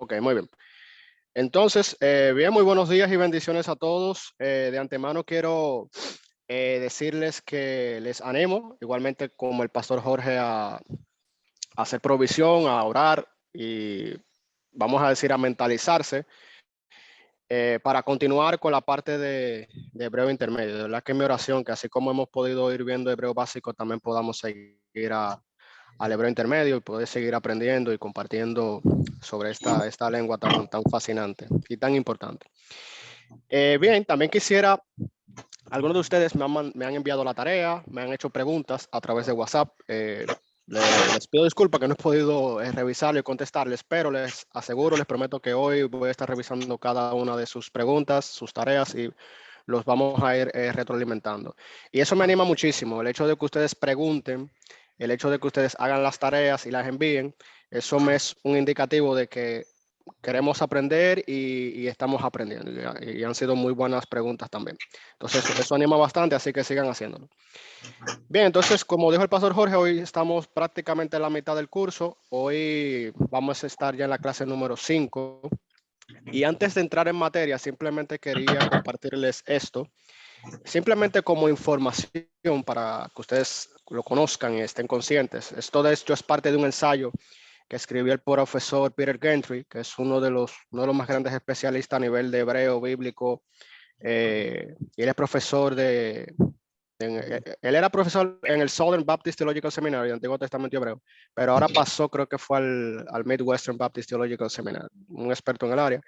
Ok, muy bien. Entonces, bien, muy buenos días y bendiciones a todos. De antemano quiero decirles que les animo, igualmente como el pastor Jorge, a hacer provisión, a orar y vamos a decir a mentalizarse para continuar con la parte de hebreo intermedio. De verdad que mi oración, que así como hemos podido ir viendo hebreo básico, también podamos seguir al hebreo intermedio y poder seguir aprendiendo y compartiendo sobre esta lengua tan fascinante y tan importante. Bien, también quisiera, algunos de ustedes me han enviado la tarea, me han hecho preguntas a través de WhatsApp. Les pido disculpas que no he podido revisarlo y contestarles, pero les aseguro, les prometo que hoy voy a estar revisando cada una de sus preguntas, sus tareas y los vamos a ir retroalimentando. Y eso me anima muchísimo, el hecho de que ustedes pregunten, el hecho de que ustedes hagan las tareas y las envíen, eso me es un indicativo de que queremos aprender y estamos aprendiendo. Y han sido muy buenas preguntas también. Entonces, eso anima bastante, así que sigan haciéndolo. Bien, entonces, como dijo el pastor Jorge, hoy estamos prácticamente en la mitad del curso. Hoy vamos a estar ya en la clase número 5. Y antes de entrar en materia, simplemente quería compartirles esto, simplemente como información para que ustedes lo conozcan y estén conscientes. Esto de hecho es parte de un ensayo que escribió el profesor Peter Gentry, que es uno de los más grandes especialistas a nivel de hebreo bíblico. Y él es profesor él era profesor en el Southern Baptist Theological Seminary, Antiguo Testamento Hebreo, pero ahora pasó, creo que fue al Midwestern Baptist Theological Seminary, un experto en el área.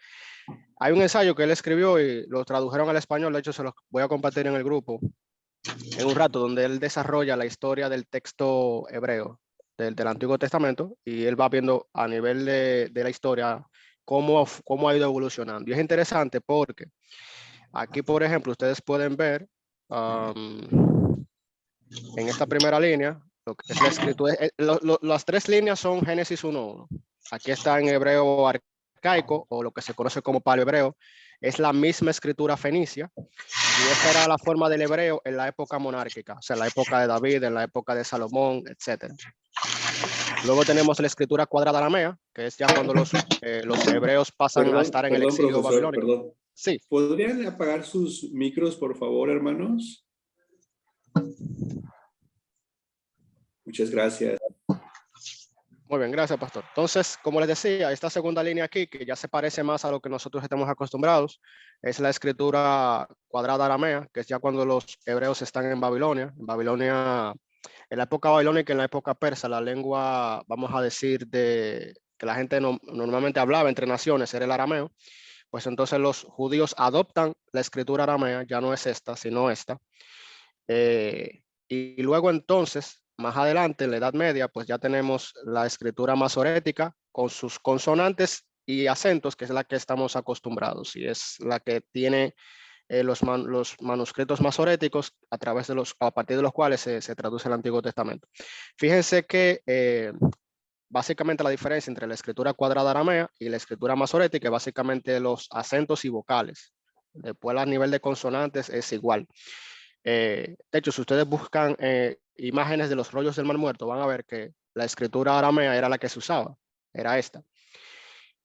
Hay un ensayo que él escribió y lo tradujeron al español, de hecho se los voy a compartir en el grupo en un rato, donde él desarrolla la historia del texto hebreo del Antiguo Testamento y él va viendo a nivel de la historia cómo ha ido evolucionando. Y es interesante porque aquí, por ejemplo, ustedes pueden ver en esta primera línea lo que es la escritura. Las tres líneas son Génesis 1:1. Aquí está en hebreo arcaico o lo que se conoce como paleohebreo. Es la misma escritura fenicia. Y esta era la forma del hebreo en la época monárquica, o sea, en la época de David, en la época de Salomón, etc. Luego tenemos la escritura cuadrada aramea, que es ya cuando los hebreos pasan a estar en el Perdón, exilio profesor, babilónico. perdón. Sí. ¿Podrían apagar sus micros, por favor, hermanos? Muchas gracias. Muy bien, gracias, pastor. Entonces, como les decía, esta segunda línea aquí, que ya se parece más a lo que nosotros estamos acostumbrados, es la escritura cuadrada aramea, que es ya cuando los hebreos están en Babilonia. En Babilonia, en la época babilónica, en la época persa, la lengua, vamos a decir, que la gente normalmente hablaba entre naciones, era el arameo. Pues entonces los judíos adoptan la escritura aramea, ya no es esta, sino esta. Y luego entonces, más adelante, en la Edad Media, pues ya tenemos la escritura masorética con sus consonantes y acentos, que es la que estamos acostumbrados y es la que tiene los manuscritos masoréticos a partir de los cuales se traduce el Antiguo Testamento. Fíjense que básicamente la diferencia entre la escritura cuadrada aramea y la escritura masorética es básicamente los acentos y vocales. Después a nivel de consonantes es igual. De hecho, si ustedes buscan imágenes de los rollos del Mar Muerto, van a ver que la escritura aramea era la que se usaba, era esta.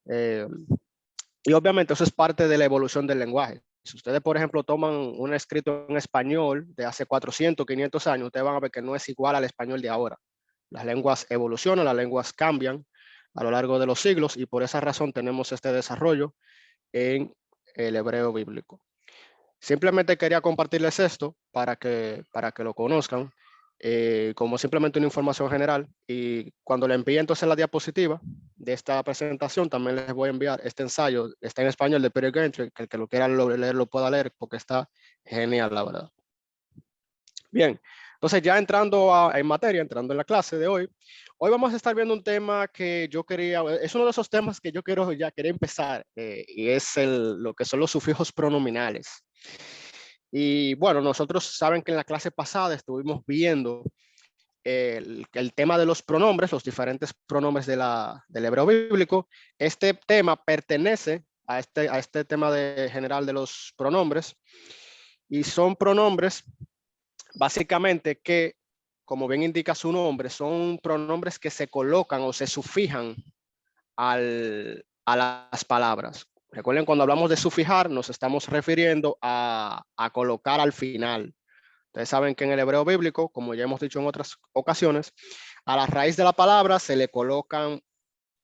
Y obviamente eso es parte de la evolución del lenguaje. Si ustedes, por ejemplo, toman un escrito en español de hace 400, 500 años, ustedes van a ver que no es igual al español de ahora. Las lenguas evolucionan, las lenguas cambian a lo largo de los siglos y por esa razón tenemos este desarrollo en el hebreo bíblico. Simplemente quería compartirles esto para que lo conozcan, como simplemente una información general. Y cuando le envíe entonces la diapositiva de esta presentación, también les voy a enviar este ensayo. Está en español de Peter Gentry, que el que lo quiera leer lo pueda leer porque está genial, la verdad. Bien, entonces ya entrando en materia, entrando en la clase de hoy, hoy vamos a estar viendo un tema que yo quería, es uno de esos temas que yo quería empezar, y es lo que son los sufijos pronominales. Y bueno, nosotros saben que en la clase pasada estuvimos viendo el tema de los pronombres, los diferentes pronombres del hebreo bíblico. Este tema pertenece a este tema general de los pronombres y son pronombres básicamente que, como bien indica su nombre, son pronombres que se colocan o se sufijan al a las palabras. Recuerden, cuando hablamos de sufijar, nos estamos refiriendo a colocar al final. Ustedes saben que en el hebreo bíblico, como ya hemos dicho en otras ocasiones, a la raíz de la palabra se le colocan,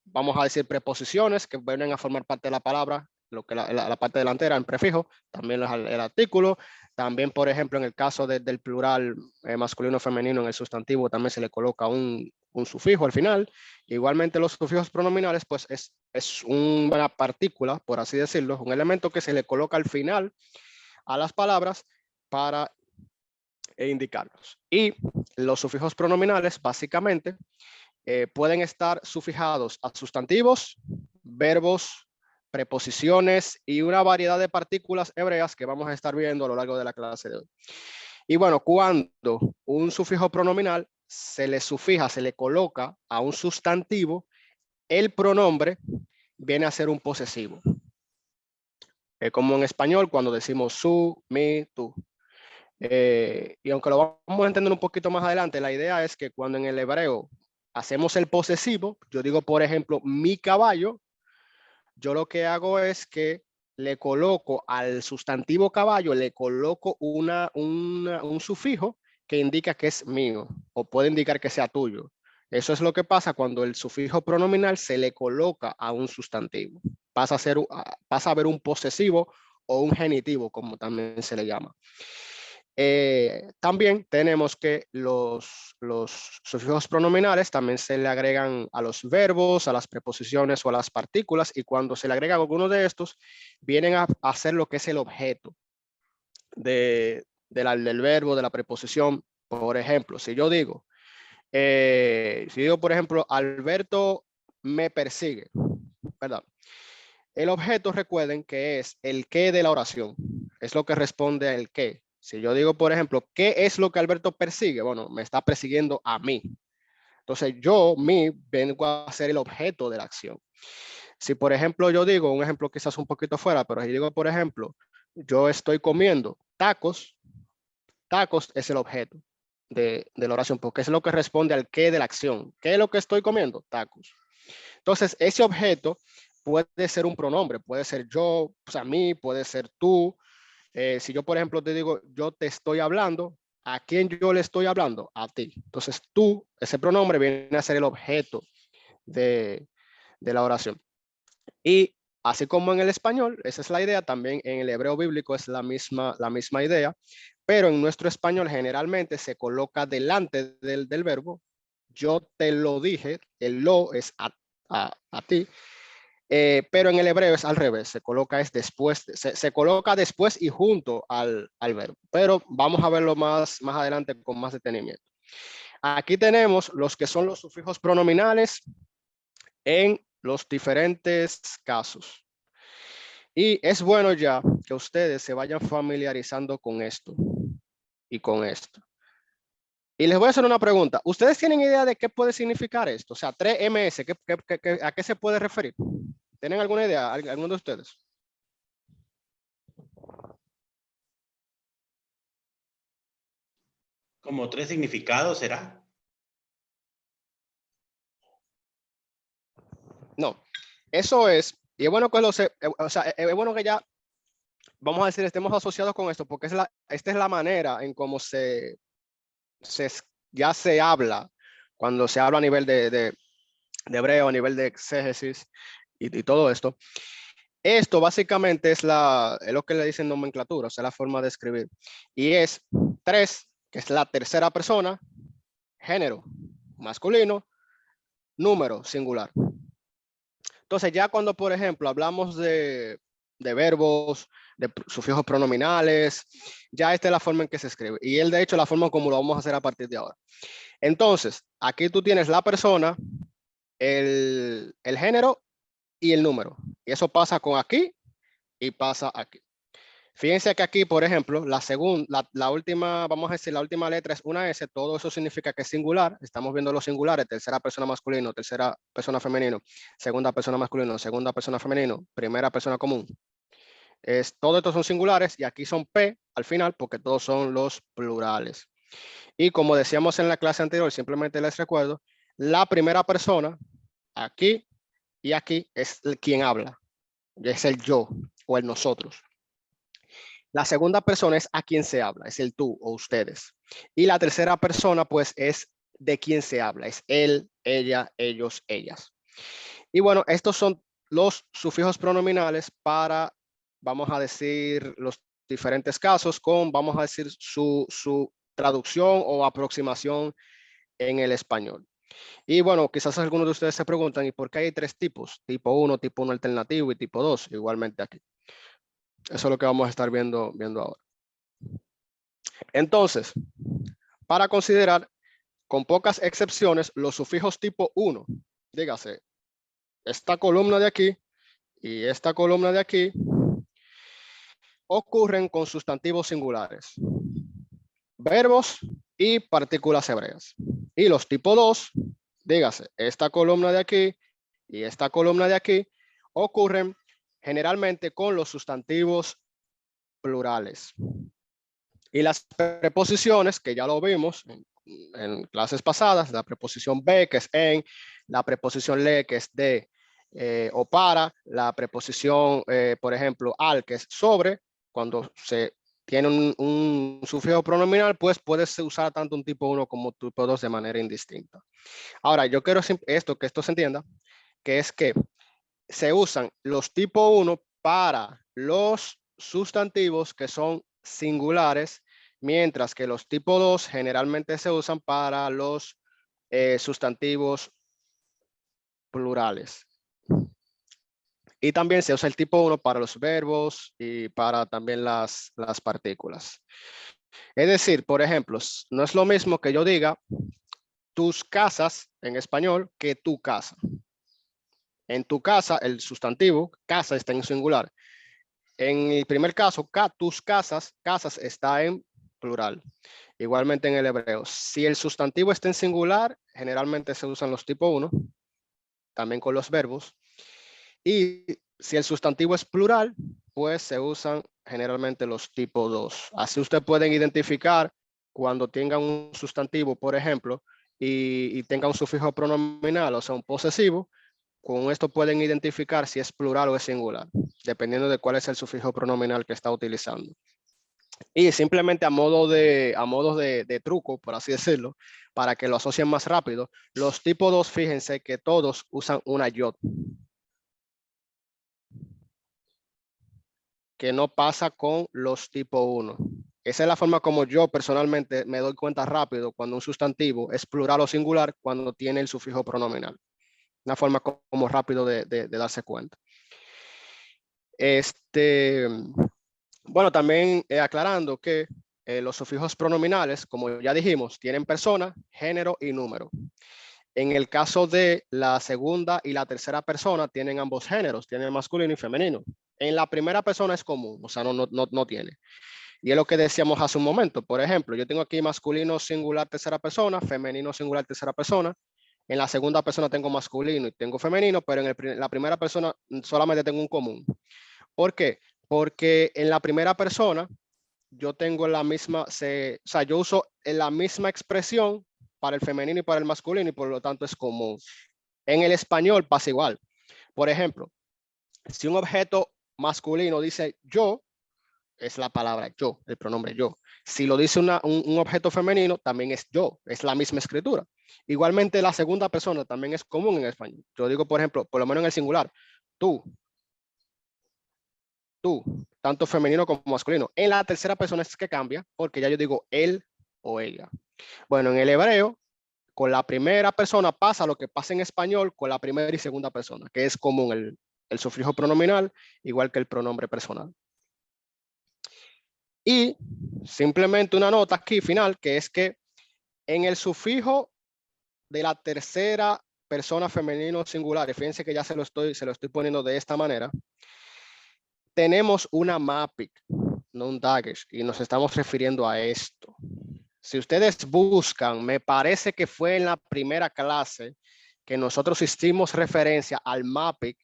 vamos a decir, preposiciones que vienen a formar parte de la palabra, lo que la parte delantera en prefijo, también el artículo, también, por ejemplo, en el caso del plural masculino o femenino, en el sustantivo también se le coloca un sufijo al final. Igualmente los sufijos pronominales, pues es una partícula, por así decirlo, un elemento que se le coloca al final a las palabras para indicarlos. Y los sufijos pronominales, básicamente, pueden estar sufijados a sustantivos, verbos, preposiciones y una variedad de partículas hebreas que vamos a estar viendo a lo largo de la clase de hoy. Y bueno, cuando un sufijo pronominal se le sufija, se le coloca a un sustantivo, el pronombre viene a ser un posesivo. Como en español cuando decimos su, mi, tú. Y aunque lo vamos a entender un poquito más adelante, la idea es que cuando en el hebreo hacemos el posesivo, yo digo, por ejemplo, mi caballo, yo lo que hago es que le coloco al sustantivo caballo, le coloco un sufijo que indica que es mío o puede indicar que sea tuyo. Eso es lo que pasa cuando el sufijo pronominal se le coloca a un sustantivo. Pasa a ver un posesivo o un genitivo, como también se le llama. También tenemos que los sufijos pronominales también se le agregan a los verbos, a las preposiciones o a las partículas, y cuando se le agregan alguno de estos, vienen a hacer lo que es el objeto del verbo, de la preposición. Por ejemplo, si yo digo, por ejemplo, Alberto me persigue, ¿verdad? El objeto, recuerden que es el qué de la oración, es lo que responde al qué. Si yo digo, por ejemplo, ¿qué es lo que Alberto persigue? Bueno, me está persiguiendo a mí. Entonces yo, vengo a ser el objeto de la acción. Si, por ejemplo, yo digo, un ejemplo quizás un poquito fuera, pero si digo, por ejemplo, yo estoy comiendo tacos, tacos es el objeto de la oración, porque es lo que responde al qué de la acción. ¿Qué es lo que estoy comiendo? Tacos. Entonces, ese objeto puede ser un pronombre, puede ser yo, pues a mí, puede ser tú. Si yo, por ejemplo, te digo, yo te estoy hablando, ¿a quién yo le estoy hablando? A ti. Entonces, tú, ese pronombre viene a ser el objeto de la oración. Y así como en el español, esa es la idea, también en el hebreo bíblico es la misma idea, pero en nuestro español generalmente se coloca delante del verbo. Yo te lo dije, el lo es a ti. Pero en el hebreo es al revés, se coloca después, se coloca después y junto al verbo. Pero vamos a verlo más adelante con más detenimiento. Aquí tenemos los que son los sufijos pronominales en los diferentes casos. Y es bueno ya que ustedes se vayan familiarizando con esto y con esto. Y les voy a hacer una pregunta. ¿Ustedes tienen idea de qué puede significar esto? O sea, 3MS, ¿a qué se puede referir? ¿Tienen alguna idea, alguno de ustedes? ¿Como 3 significados será? No, eso es, y es bueno que o sea, es bueno que ya, vamos a decir, estemos asociados con esto, porque esta es la manera en cómo ya se habla, cuando se habla a nivel de hebreo, a nivel de exégesis y todo esto. Esto básicamente es lo que le dicen nomenclatura, o sea, la forma de escribir. Y es 3, que es la tercera persona, género masculino, número singular. Entonces, ya cuando, por ejemplo, hablamos de verbos, de sufijos pronominales, ya esta es la forma en que se escribe. Y él, de hecho, la forma como lo vamos a hacer a partir de ahora. Entonces, aquí tú tienes la persona, el género y el número. Y eso pasa con aquí y pasa aquí. Fíjense que aquí, por ejemplo, la última, vamos a decir, la última letra es una S, todo eso significa que es singular. Estamos viendo los singulares, tercera persona masculino, tercera persona femenino, segunda persona masculino, segunda persona femenino, primera persona común. Todo esto son singulares y aquí son P al final porque todos son los plurales. Y como decíamos en la clase anterior, simplemente les recuerdo, la primera persona aquí y aquí es el quien habla, es el yo o el nosotros. La segunda persona es a quien se habla, es el tú o ustedes. Y la tercera persona, pues, es de quien se habla, es él, ella, ellos, ellas. Y bueno, estos son los sufijos pronominales para, vamos a decir, los diferentes casos con, vamos a decir, su traducción o aproximación en el español. Y bueno, quizás algunos de ustedes se preguntan, ¿y por qué hay tres tipos? Tipo 1, tipo 1 alternativo y tipo 2, igualmente aquí. Eso es lo que vamos a estar viendo ahora. Entonces, para considerar, con pocas excepciones, los sufijos tipo 1, dígase, esta columna de aquí y esta columna de aquí, ocurren con sustantivos singulares, verbos y partículas hebreas. Y los tipo 2, dígase, esta columna de aquí y esta columna de aquí, ocurren generalmente con los sustantivos plurales. Y las preposiciones, que ya lo vimos en clases pasadas, la preposición be, que es en, la preposición le, que es de o para, la preposición, por ejemplo, al, que es sobre, cuando se tiene un sufijo pronominal, pues puede usar tanto un tipo 1 como tipo 2 de manera indistinta. Ahora, yo quiero que esto se entienda, que es que se usan los tipo 1 para los sustantivos que son singulares, mientras que los tipo 2 generalmente se usan para los sustantivos plurales. Y también se usa el tipo 1 para los verbos y para también las partículas. Es decir, por ejemplo, no es lo mismo que yo diga tus casas en español que tu casa. En tu casa, el sustantivo casa está en singular. En el primer caso, tus casas, casas está en plural. Igualmente en el hebreo. Si el sustantivo está en singular, generalmente se usan los tipo 1, también con los verbos. Y si el sustantivo es plural, pues se usan generalmente los tipo 2. Así ustedes pueden identificar cuando tengan un sustantivo, por ejemplo, y tenga un sufijo pronominal, o sea, un posesivo. Con esto pueden identificar si es plural o es singular, dependiendo de cuál es el sufijo pronominal que está utilizando. Y simplemente a modo de truco, por así decirlo, para que lo asocien más rápido, los tipo 2, fíjense que todos usan una yod, que no pasa con los tipo 1. Esa es la forma como yo personalmente me doy cuenta rápido cuando un sustantivo es plural o singular cuando tiene el sufijo pronominal. Una forma como rápido de darse cuenta. Bueno, también aclarando que los sufijos pronominales, como ya dijimos, tienen persona, género y número. En el caso de la segunda y la tercera persona, tienen ambos géneros, tienen masculino y femenino. En la primera persona es común, o sea, no tiene. Y es lo que decíamos hace un momento. Por ejemplo, yo tengo aquí masculino singular tercera persona, femenino singular tercera persona. En la segunda persona tengo masculino y tengo femenino, pero en la primera persona solamente tengo un común. ¿Por qué? Porque en la primera persona yo tengo la misma, o sea, yo uso la misma expresión para el femenino y para el masculino y por lo tanto es común. En el español pasa igual. Por ejemplo, si un objeto masculino dice yo, es la palabra yo, el pronombre yo. Si lo dice un objeto femenino, también es yo, es la misma escritura. Igualmente la segunda persona también es común en español. Yo digo, por ejemplo, por lo menos en el singular, tú, tanto femenino como masculino. En la tercera persona es que cambia, porque ya yo digo él o ella. Bueno, en el hebreo, con la primera persona pasa lo que pasa en español con la primera y segunda persona, que es común el sufijo pronominal, igual que el pronombre personal. Y simplemente una nota aquí final, que es que en el sufijo de la tercera persona femenino singular, y fíjense que ya se lo estoy poniendo de esta manera, tenemos una mapping, no un dagesh, y nos estamos refiriendo a esto. Si ustedes buscan, me parece que fue en la primera clase que nosotros hicimos referencia al mapping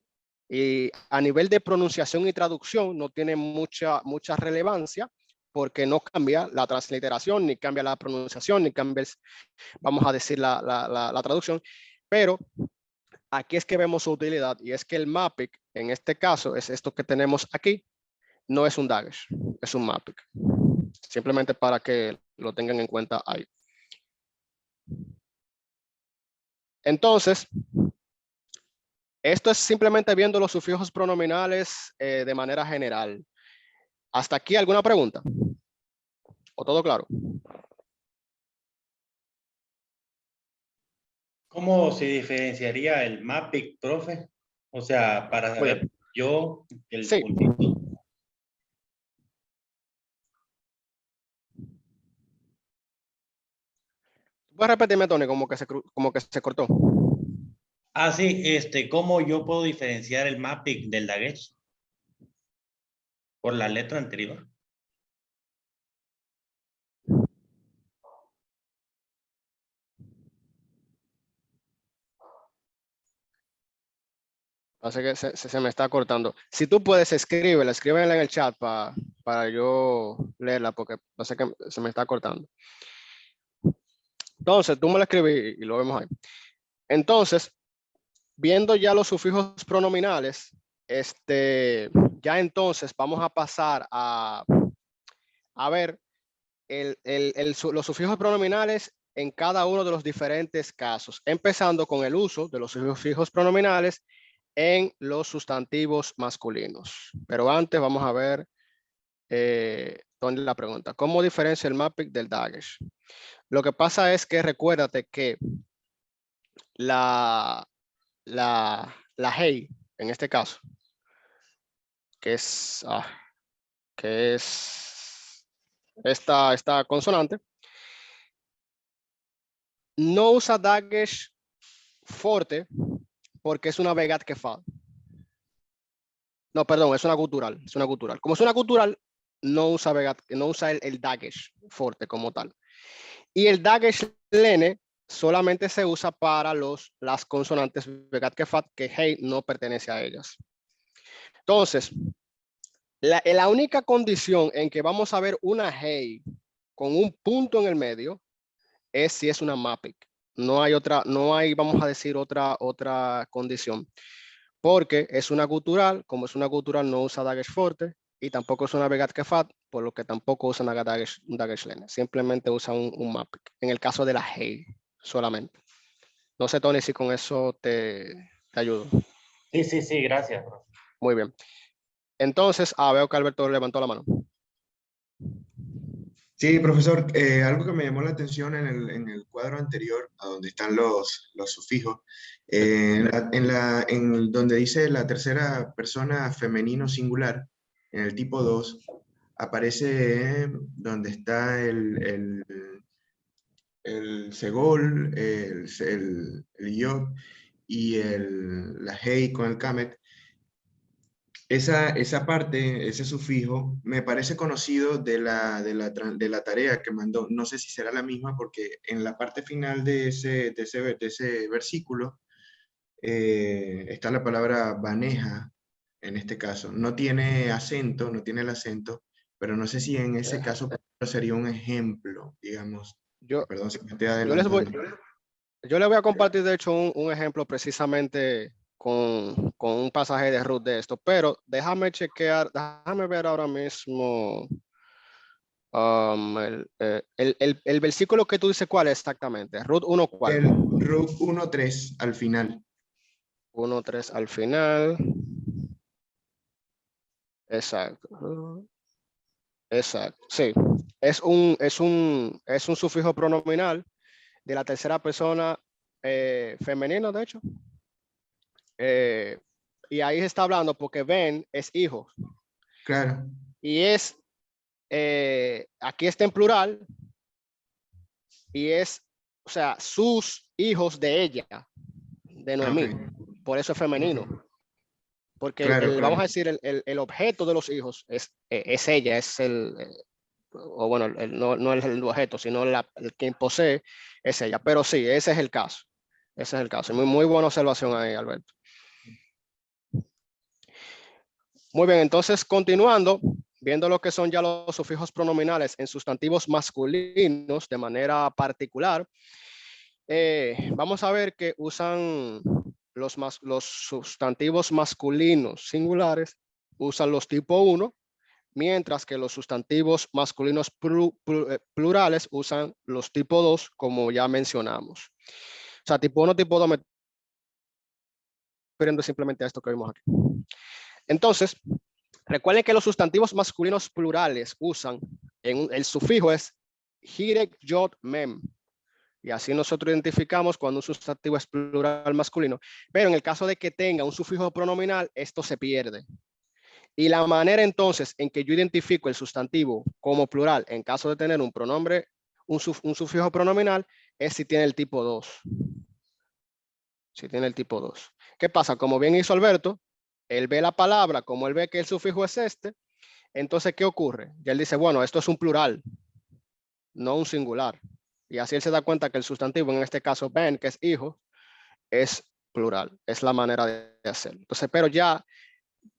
y a nivel de pronunciación y traducción no tiene mucha relevancia porque no cambia la transliteración, ni cambia la pronunciación, ni cambia, vamos a decir, la traducción, pero aquí es que vemos su utilidad y es que el Mapic, en este caso, es esto que tenemos aquí, no es un Dagesh, es un Mapic. Simplemente para que lo tengan en cuenta ahí. Entonces, esto es simplemente viendo los sufijos pronominales de manera general. ¿Hasta aquí alguna pregunta? ¿O todo claro? ¿Cómo se diferenciaría el Mapic, profe? O sea, para Muy saber bien. yo el Sí. puntito. ¿Puedes repetirme, Tony, como que se cortó? Ah, sí, ¿cómo yo puedo diferenciar el Mapic del Dagesh? Por la letra anterior. Así que se me está cortando. Si tú puedes, escríbela en el chat para yo leerla, porque no sé que se me está cortando. Entonces, tú me la escribí y lo vemos ahí. Entonces, viendo ya los sufijos pronominales, ya entonces vamos a pasar a ver los sufijos pronominales en cada uno de los diferentes casos, empezando con el uso de los sufijos pronominales en los sustantivos masculinos. Pero antes vamos a ver la pregunta. ¿Cómo diferencia el Mapic del Dagesh? Lo que pasa es que recuérdate que la hey, en este caso, que es, esta consonante, no usa Dagesh forte porque es una Begat Kefal. No, perdón, es una gutural. Es una gutural. Como es una gutural, no usa el Dagesh forte como tal. Y el Dagesh lene solamente se usa para las consonantes Begat Kefat, que hey no pertenece a ellas. Entonces, la única condición en que vamos a ver una hey con un punto en el medio es si es una Mapic. No hay, vamos a decir, otra condición. Porque es una gutural, como es una gutural no usa Dagesh forte y tampoco es una Begat Kefat, por lo que tampoco usa un Dagesh lene. Simplemente usa un Mapic. En el caso de la hey solamente. No sé, Tony, si con eso te ayudo. Sí, sí, sí, gracias, profe. Muy bien. Entonces, veo que Alberto levantó la mano. Sí, profesor, algo que me llamó la atención en el cuadro anterior, a donde están los sufijos, en donde dice la tercera persona femenino singular, en el tipo 2, aparece donde está el segol, el yod y la hey con el kamet. Esa parte, ese sufijo, me parece conocido de la tarea que mandó. No sé si será la misma porque en la parte final de ese versículo está la palabra baneja, en este caso. No tiene acento, no tiene el acento, pero no sé si en ese caso sería un ejemplo, digamos. Yo, Perdón si me estoy yo les voy, adelantando. yo les voy a compartir, de hecho, un ejemplo precisamente con un pasaje de Ruth de esto, pero déjame ver ahora mismo el versículo que tú dices, ¿cuál es exactamente? Ruth 1, ¿cuál? El RUC 1.3 al final. 1:3 al final. Exacto. Exacto, sí. Es un sufijo pronominal de la tercera persona femenina, de hecho. Y ahí se está hablando porque Ben es hijo. Claro. Y aquí está en plural. Y o sea, sus hijos de ella, de Noemí. Ok. Por eso es femenino. Porque Claro, vamos a claro. decir, el objeto de los hijos es ella, o bueno, no es el objeto, sino quien posee es ella. Pero sí, ese es el caso. Ese es el caso. Muy, muy buena observación ahí, Alberto. Muy bien, entonces continuando, viendo lo que son ya los sufijos pronominales en sustantivos masculinos de manera particular, vamos a ver que usan los sustantivos masculinos singulares usan los tipo 1, mientras que los sustantivos masculinos plurales usan los tipo 2, como ya mencionamos. O sea, tipo 1, tipo 2, me refiriendo simplemente a esto que vimos aquí. Entonces, recuerden que los sustantivos masculinos plurales usan, el sufijo es hirek, yod, mem. Y así nosotros identificamos cuando un sustantivo es plural masculino. Pero en el caso de que tenga un sufijo pronominal, esto se pierde. Y la manera entonces en que yo identifico el sustantivo como plural en caso de tener un pronombre, un sufijo pronominal, es si tiene el tipo 2. Si tiene el tipo 2. ¿Qué pasa? Como bien hizo Alberto, él ve la palabra, como él ve que el sufijo es este, entonces, ¿qué ocurre? Y él dice, bueno, esto es un plural, no un singular. Y así él se da cuenta que el sustantivo, en este caso ben, que es hijo, es plural. Es la manera de hacerlo. Entonces, pero ya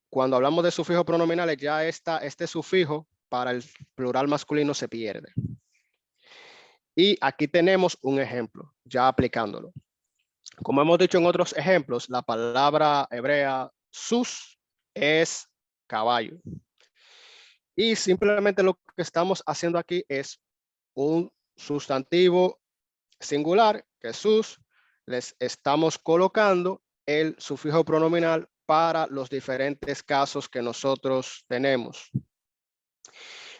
cuando hablamos de sufijos pronominales, ya este sufijo para el plural masculino se pierde. Y aquí tenemos un ejemplo, ya aplicándolo. Como hemos dicho en otros ejemplos, la palabra hebrea sus es caballo. Y simplemente lo que estamos haciendo aquí es un sustantivo singular, que es sus, les estamos colocando el sufijo pronominal para los diferentes casos que nosotros tenemos.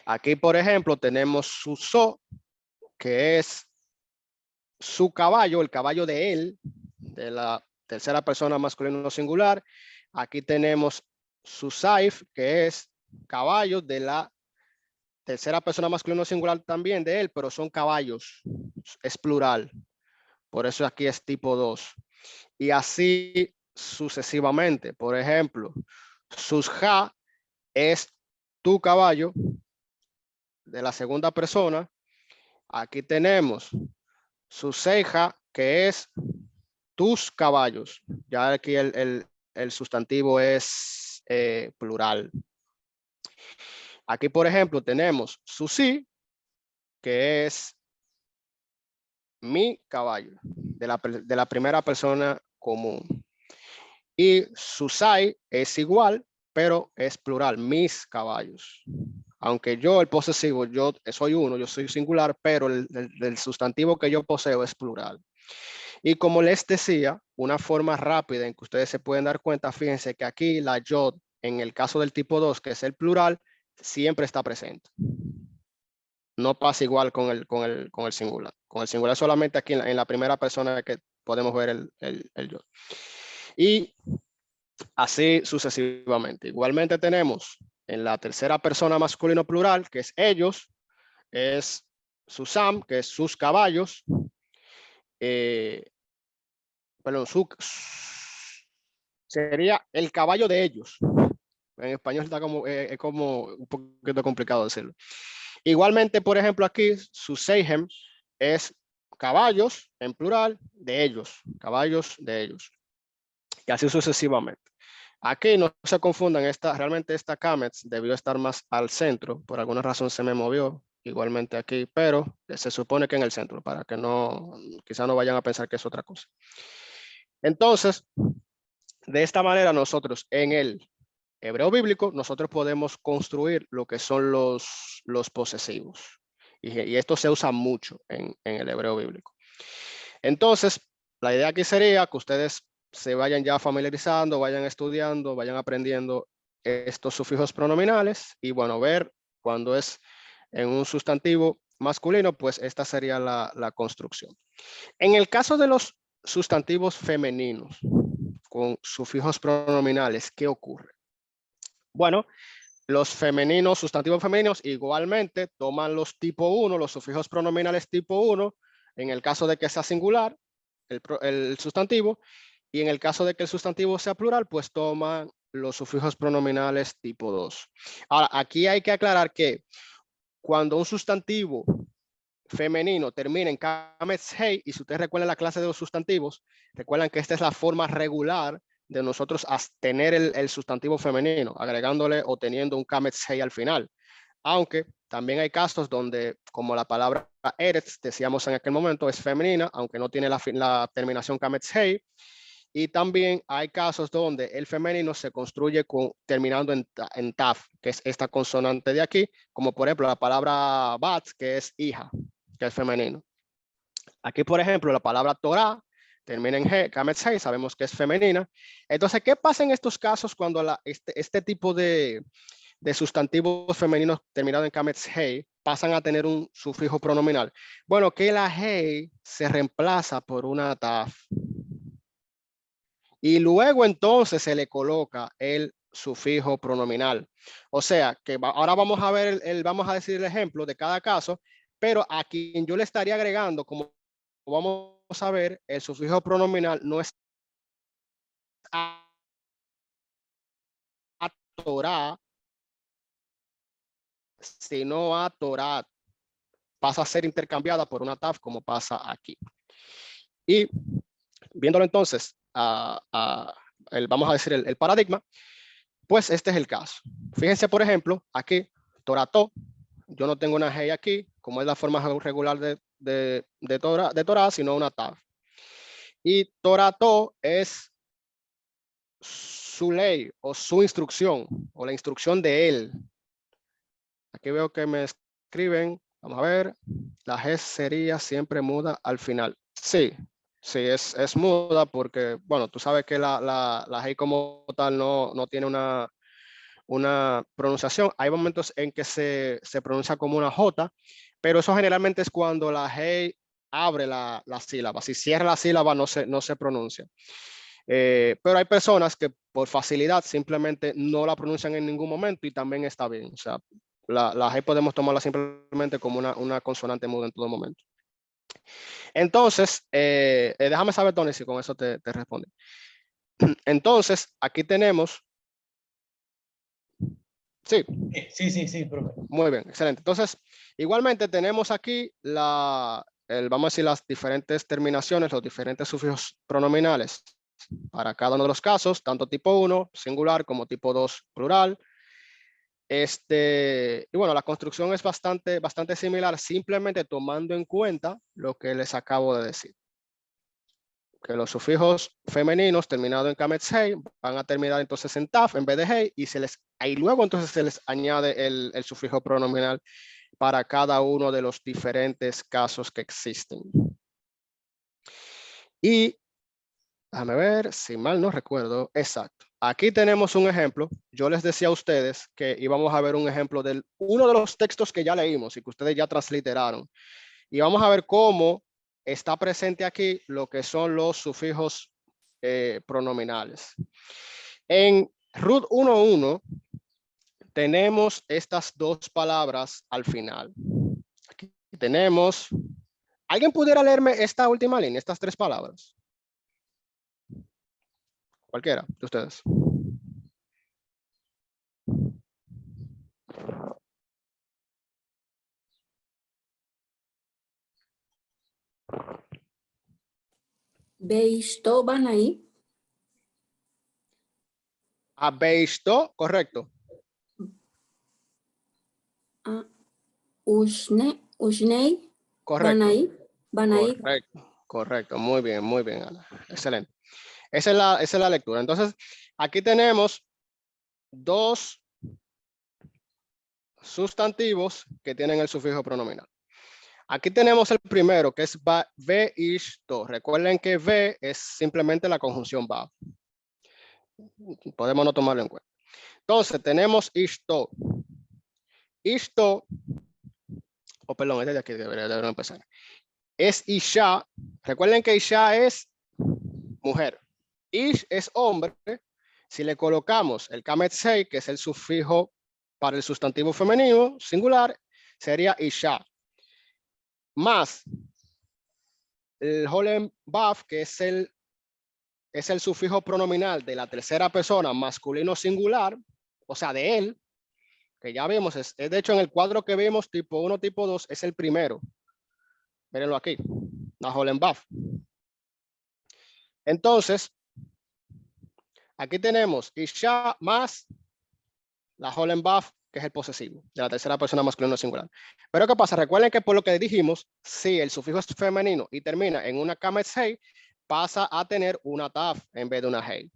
Aquí, por ejemplo, tenemos su so, que es su caballo, el caballo de él, de la tercera persona masculino singular. Aquí tenemos su saif, que es caballo de la tercera persona masculino singular también de él, pero son caballos, es plural. Por eso aquí es tipo 2. Y así sucesivamente. Por ejemplo, sus ja es tu caballo de la segunda persona. Aquí tenemos su ceja, que es tus caballos. Ya aquí el sustantivo es plural. Aquí, por ejemplo, tenemos su sí, que es mi caballo, de la primera persona común. Y su sai es igual, pero es plural, mis caballos. Aunque yo, el posesivo, yo soy uno, yo soy singular, pero el sustantivo que yo poseo es plural. Y como les decía, una forma rápida en que ustedes se pueden dar cuenta, fíjense que aquí la yod, en el caso del tipo 2, que es el plural, siempre está presente. No pasa igual con el singular. Con el singular solamente aquí en la primera persona que podemos ver el yod. Y así sucesivamente. Igualmente tenemos en la tercera persona masculino plural, que es ellos, es su sam, que es sus caballos. Perdón, sería el caballo de ellos. En español está como, es como un poquito complicado decirlo. Igualmente, por ejemplo, aquí su seihem es caballos en plural de ellos, caballos de ellos. Y así sucesivamente. Aquí no se confundan, realmente esta Kamets debió estar más al centro, por alguna razón se me movió, igualmente aquí, pero se supone que en el centro, para que no, quizá no vayan a pensar que es otra cosa. Entonces, de esta manera nosotros en el hebreo bíblico, nosotros podemos construir lo que son los posesivos. Y esto se usa mucho en el hebreo bíblico. Entonces, la idea aquí sería que ustedes se vayan ya familiarizando, vayan estudiando, vayan aprendiendo estos sufijos pronominales y bueno, ver cuando es en un sustantivo masculino, pues esta sería la construcción. En el caso de los sustantivos femeninos con sufijos pronominales, ¿qué ocurre? Bueno, los femeninos, sustantivos femeninos, igualmente toman los tipo 1, los sufijos pronominales tipo 1, en el caso de que sea singular, el sustantivo, y en el caso de que el sustantivo sea plural, pues toman los sufijos pronominales tipo 2. Ahora, aquí hay que aclarar que cuando un sustantivo femenino termina en kametz hei, y si ustedes recuerdan la clase de los sustantivos, recuerdan que esta es la forma regular de nosotros tener el sustantivo femenino, agregándole o teniendo un kametz hei al final. Aunque también hay casos donde, como la palabra eretz, decíamos en aquel momento, es femenina, aunque no tiene la terminación kametz hei, Y también hay casos donde el femenino se construye terminando en taf, que es esta consonante de aquí, como por ejemplo la palabra bat, que es hija, que es femenino. Aquí, por ejemplo, la palabra Torah termina en G, Kametz Hei, sabemos que es femenina. Entonces, ¿qué pasa en estos casos cuando este tipo de sustantivos femeninos terminados en Kametz Hei pasan a tener un sufijo pronominal? Bueno, que la Hei se reemplaza por una taf. Y luego entonces se le coloca el sufijo pronominal. O sea, que ahora vamos a ver, vamos a decir el ejemplo de cada caso, pero a quien yo le estaría agregando, como vamos a ver, el sufijo pronominal no es a Torah, sino a Torah. Pasa a ser intercambiada por una taf, como pasa aquí. Y viéndolo entonces, vamos a decir el paradigma, pues este es el caso. Fíjense, por ejemplo, aquí, Torato, yo no tengo una Hei aquí, como es la forma regular de Torah, sino una taf. Y Torato es su ley o su instrucción o la instrucción de él. Aquí veo que me escriben, vamos a ver, la G sería siempre muda al final. Sí, sí, es muda porque, bueno, tú sabes que la G como tal no tiene una pronunciación. Hay momentos en que se pronuncia como una J, pero eso generalmente es cuando la G abre la sílaba. Si cierra la sílaba no se pronuncia. Pero hay personas que por facilidad simplemente no la pronuncian en ningún momento y también está bien. O sea, la G podemos tomarla simplemente como una consonante muda en todo momento. Entonces, déjame saber, Tony, si con eso te responde. Entonces, aquí tenemos. Sí. Sí, profe. Muy bien, excelente. Entonces, igualmente tenemos aquí vamos a decir las diferentes terminaciones, los diferentes sufijos pronominales para cada uno de los casos, tanto tipo 1, singular, como tipo 2, plural. Y bueno, la construcción es bastante similar, simplemente tomando en cuenta lo que les acabo de decir. Que los sufijos femeninos terminados en Kametz Hei van a terminar entonces en taf en vez de Hei y luego entonces se les añade el sufijo pronominal para cada uno de los diferentes casos que existen. Y déjame ver, si mal no recuerdo, exacto. Aquí tenemos un ejemplo. Yo les decía a ustedes que íbamos a ver un ejemplo de uno de los textos que ya leímos y que ustedes ya transliteraron. Y vamos a ver cómo está presente aquí lo que son los sufijos pronominales. En Root 1.1 tenemos estas dos palabras al final. Aquí tenemos. ¿Alguien pudiera leerme esta última línea, estas tres palabras? Cualquiera de ustedes. Beisto van ahí. Beisto, correcto. Usnei Correcto. van ahí. Correcto. Muy bien, Ana. Excelente. Esa es la lectura. Entonces, aquí tenemos dos sustantivos que tienen el sufijo pronominal. Aquí tenemos el primero, que es ve ishto. Recuerden que ve es simplemente la conjunción va. Podemos no tomarlo en cuenta. Entonces, tenemos ishto. Ishto, perdón, este de aquí debería empezar. Es isha. Recuerden que isha es mujer. Ish es hombre. Si le colocamos el Kametz Hei, que es el sufijo para el sustantivo femenino singular, sería isha. Más el Holen Baf, que es el sufijo pronominal de la tercera persona masculino singular, o sea, de él, que ya vimos, es de hecho en el cuadro que vimos, tipo 1, tipo 2, es el primero. Mírenlo aquí, la Holen Baf. Entonces, aquí tenemos isha más la Holen Baf, que es el posesivo, de la tercera persona masculino singular. Pero ¿qué pasa? Recuerden que por lo que dijimos, si el sufijo es femenino y termina en una Kametz Hei, pasa a tener una taf en vez de una hey.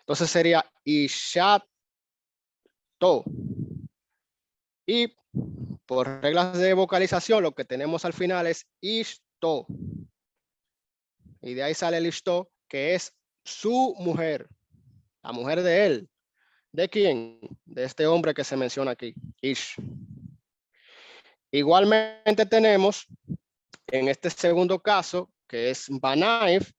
Entonces sería ishato. Y por reglas de vocalización, lo que tenemos al final es ishto. Y de ahí sale el ishto, que es su mujer, la mujer de él. ¿De quién? De este hombre que se menciona aquí, Ish. Igualmente tenemos en este segundo caso, que es Banaif,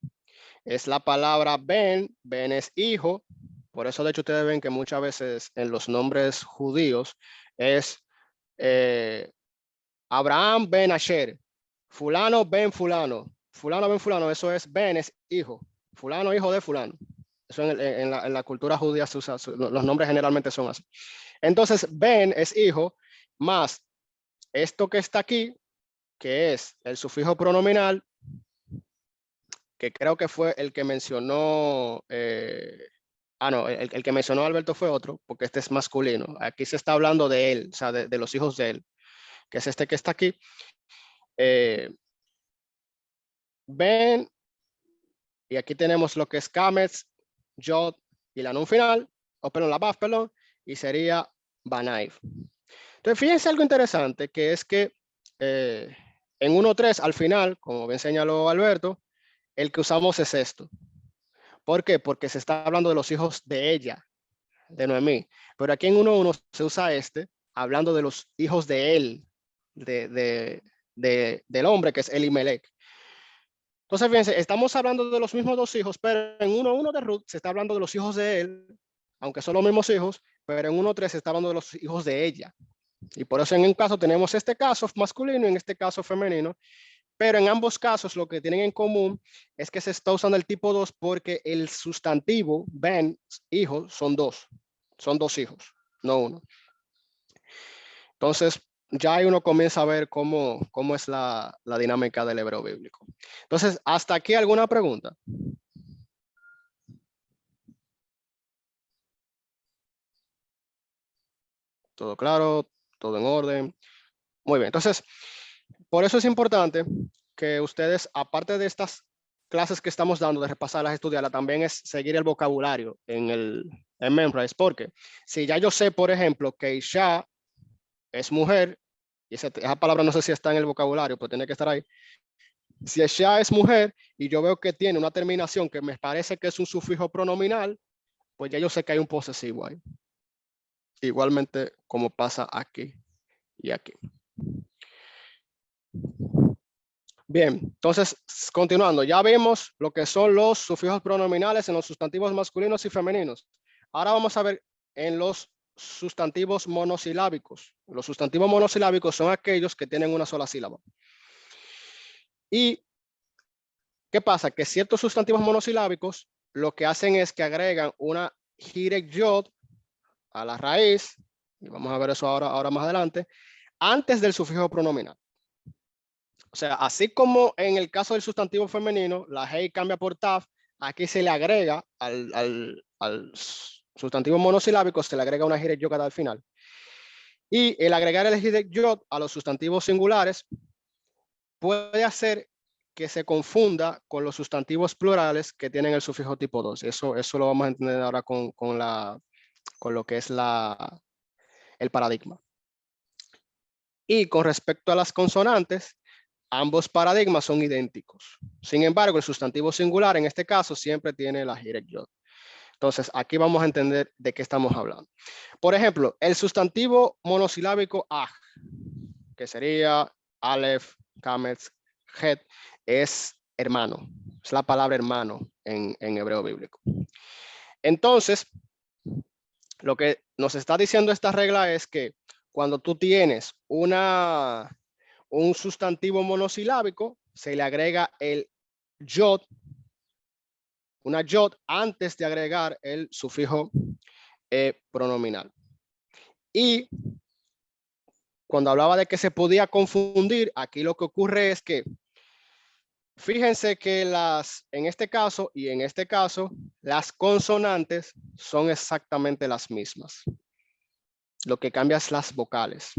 es la palabra Ben. Ben es hijo. Por eso, de hecho, ustedes ven que muchas veces en los nombres judíos es Abraham Ben Asher, fulano Ben fulano, fulano Ben fulano. Eso es Ben, es hijo. Fulano, hijo de fulano. Eso en la cultura judía se usa, los nombres generalmente son así. Entonces, Ben es hijo, más esto que está aquí, que es el sufijo pronominal, que creo que fue el que mencionó, no, el que mencionó Alberto fue otro, porque este es masculino. Aquí se está hablando de él, o sea, de los hijos de él, que es este que está aquí. Ben, y aquí tenemos lo que es Kametz, Yod y la nun final, o perdón, la Baf, perdón, y sería Banaif. Entonces, fíjense algo interesante, que es que en 1.3 al final, como bien señaló Alberto, el que usamos es esto. ¿Por qué? Porque se está hablando de los hijos de ella, de Noemí. Pero aquí en 1.1 se usa este, hablando de los hijos de él, del hombre que es Elimelech. Entonces, fíjense, estamos hablando de los mismos dos hijos, pero en 1.1 de Ruth se está hablando de los hijos de él, aunque son los mismos hijos, pero en 1.3 se está hablando de los hijos de ella. Y por eso en un caso tenemos este caso masculino y en este caso femenino. Pero en ambos casos lo que tienen en común es que se está usando el tipo 2 porque el sustantivo, Ben, hijo, son dos hijos, no uno. Entonces, ya ahí uno comienza a ver cómo es la dinámica del hebreo bíblico. Entonces, ¿hasta aquí alguna pregunta? ¿Todo claro? ¿Todo en orden? Muy bien, entonces, por eso es importante que ustedes, aparte de estas clases que estamos dando, de repasarlas, estudiarlas, también es seguir el vocabulario en Memrise, porque si ya yo sé, por ejemplo, que Isha es mujer, y esa palabra no sé si está en el vocabulario, pero tiene que estar ahí. Si Isha es mujer y yo veo que tiene una terminación que me parece que es un sufijo pronominal, pues ya yo sé que hay un posesivo ahí. Igualmente como pasa aquí y aquí. Bien, entonces, continuando, ya vimos lo que son los sufijos pronominales en los sustantivos masculinos y femeninos. Ahora vamos a ver en los sustantivos monosilábicos. Los sustantivos monosilábicos son aquellos que tienen una sola sílaba. ¿Y qué pasa? Que ciertos sustantivos monosilábicos lo que hacen es que agregan una hirek yod a la raíz, y vamos a ver eso ahora más adelante, antes del sufijo pronominal. O sea, así como en el caso del sustantivo femenino, la hey cambia por taf, aquí se le agrega al sustantivo monosilábico, se le agrega una hirek yod al final. Y el agregar el hirek yod a los sustantivos singulares puede hacer que se confunda con los sustantivos plurales que tienen el sufijo tipo 2. Eso lo vamos a entender ahora con lo que es el paradigma. Y con respecto a las consonantes, ambos paradigmas son idénticos. Sin embargo, el sustantivo singular en este caso siempre tiene la hirek yod. Entonces, aquí vamos a entender de qué estamos hablando. Por ejemplo, el sustantivo monosilábico aj, que sería alef, kametz, het, es hermano. Es la palabra hermano en hebreo bíblico. Entonces, lo que nos está diciendo esta regla es que cuando tú tienes un sustantivo monosilábico, se le agrega el yod, una yod antes de agregar el sufijo pronominal. Y cuando hablaba de que se podía confundir, aquí lo que ocurre es que fíjense que en este caso y en este caso, las consonantes son exactamente las mismas. Lo que cambia es las vocales.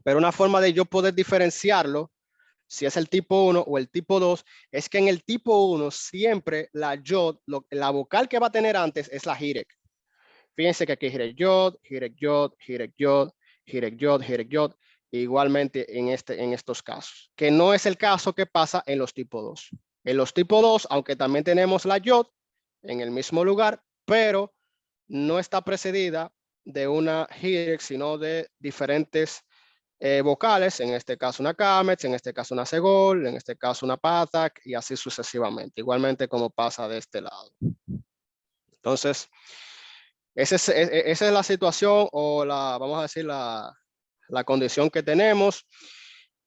Pero una forma de yo poder diferenciarlo si es el tipo 1 o el tipo 2, es que en el tipo 1 siempre la yod, la vocal que va a tener antes es la jirek. Fíjense que aquí jirek yod, jirek yod, jirek yod, jirek yod, jirek yod, igualmente en estos casos, que no es el caso que pasa en los tipo 2. En los tipo 2, aunque también tenemos la yod en el mismo lugar, pero no está precedida de una jirek, sino de diferentes vocales, en este caso una kametz, en este caso una segol, en este caso una patak y así sucesivamente, igualmente como pasa de este lado. Entonces, esa es la situación o vamos a decir, la condición que tenemos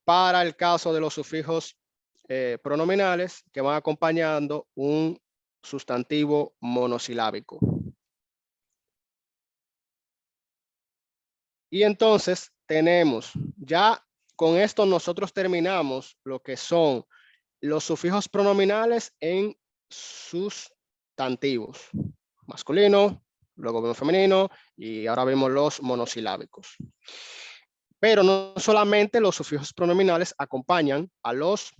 para el caso de los sufijos pronominales que van acompañando un sustantivo monosilábico. Y entonces tenemos, ya con esto nosotros terminamos lo que son los sufijos pronominales en sustantivos. Masculino, luego vemos femenino y ahora vemos los monosilábicos. Pero no solamente los sufijos pronominales acompañan a los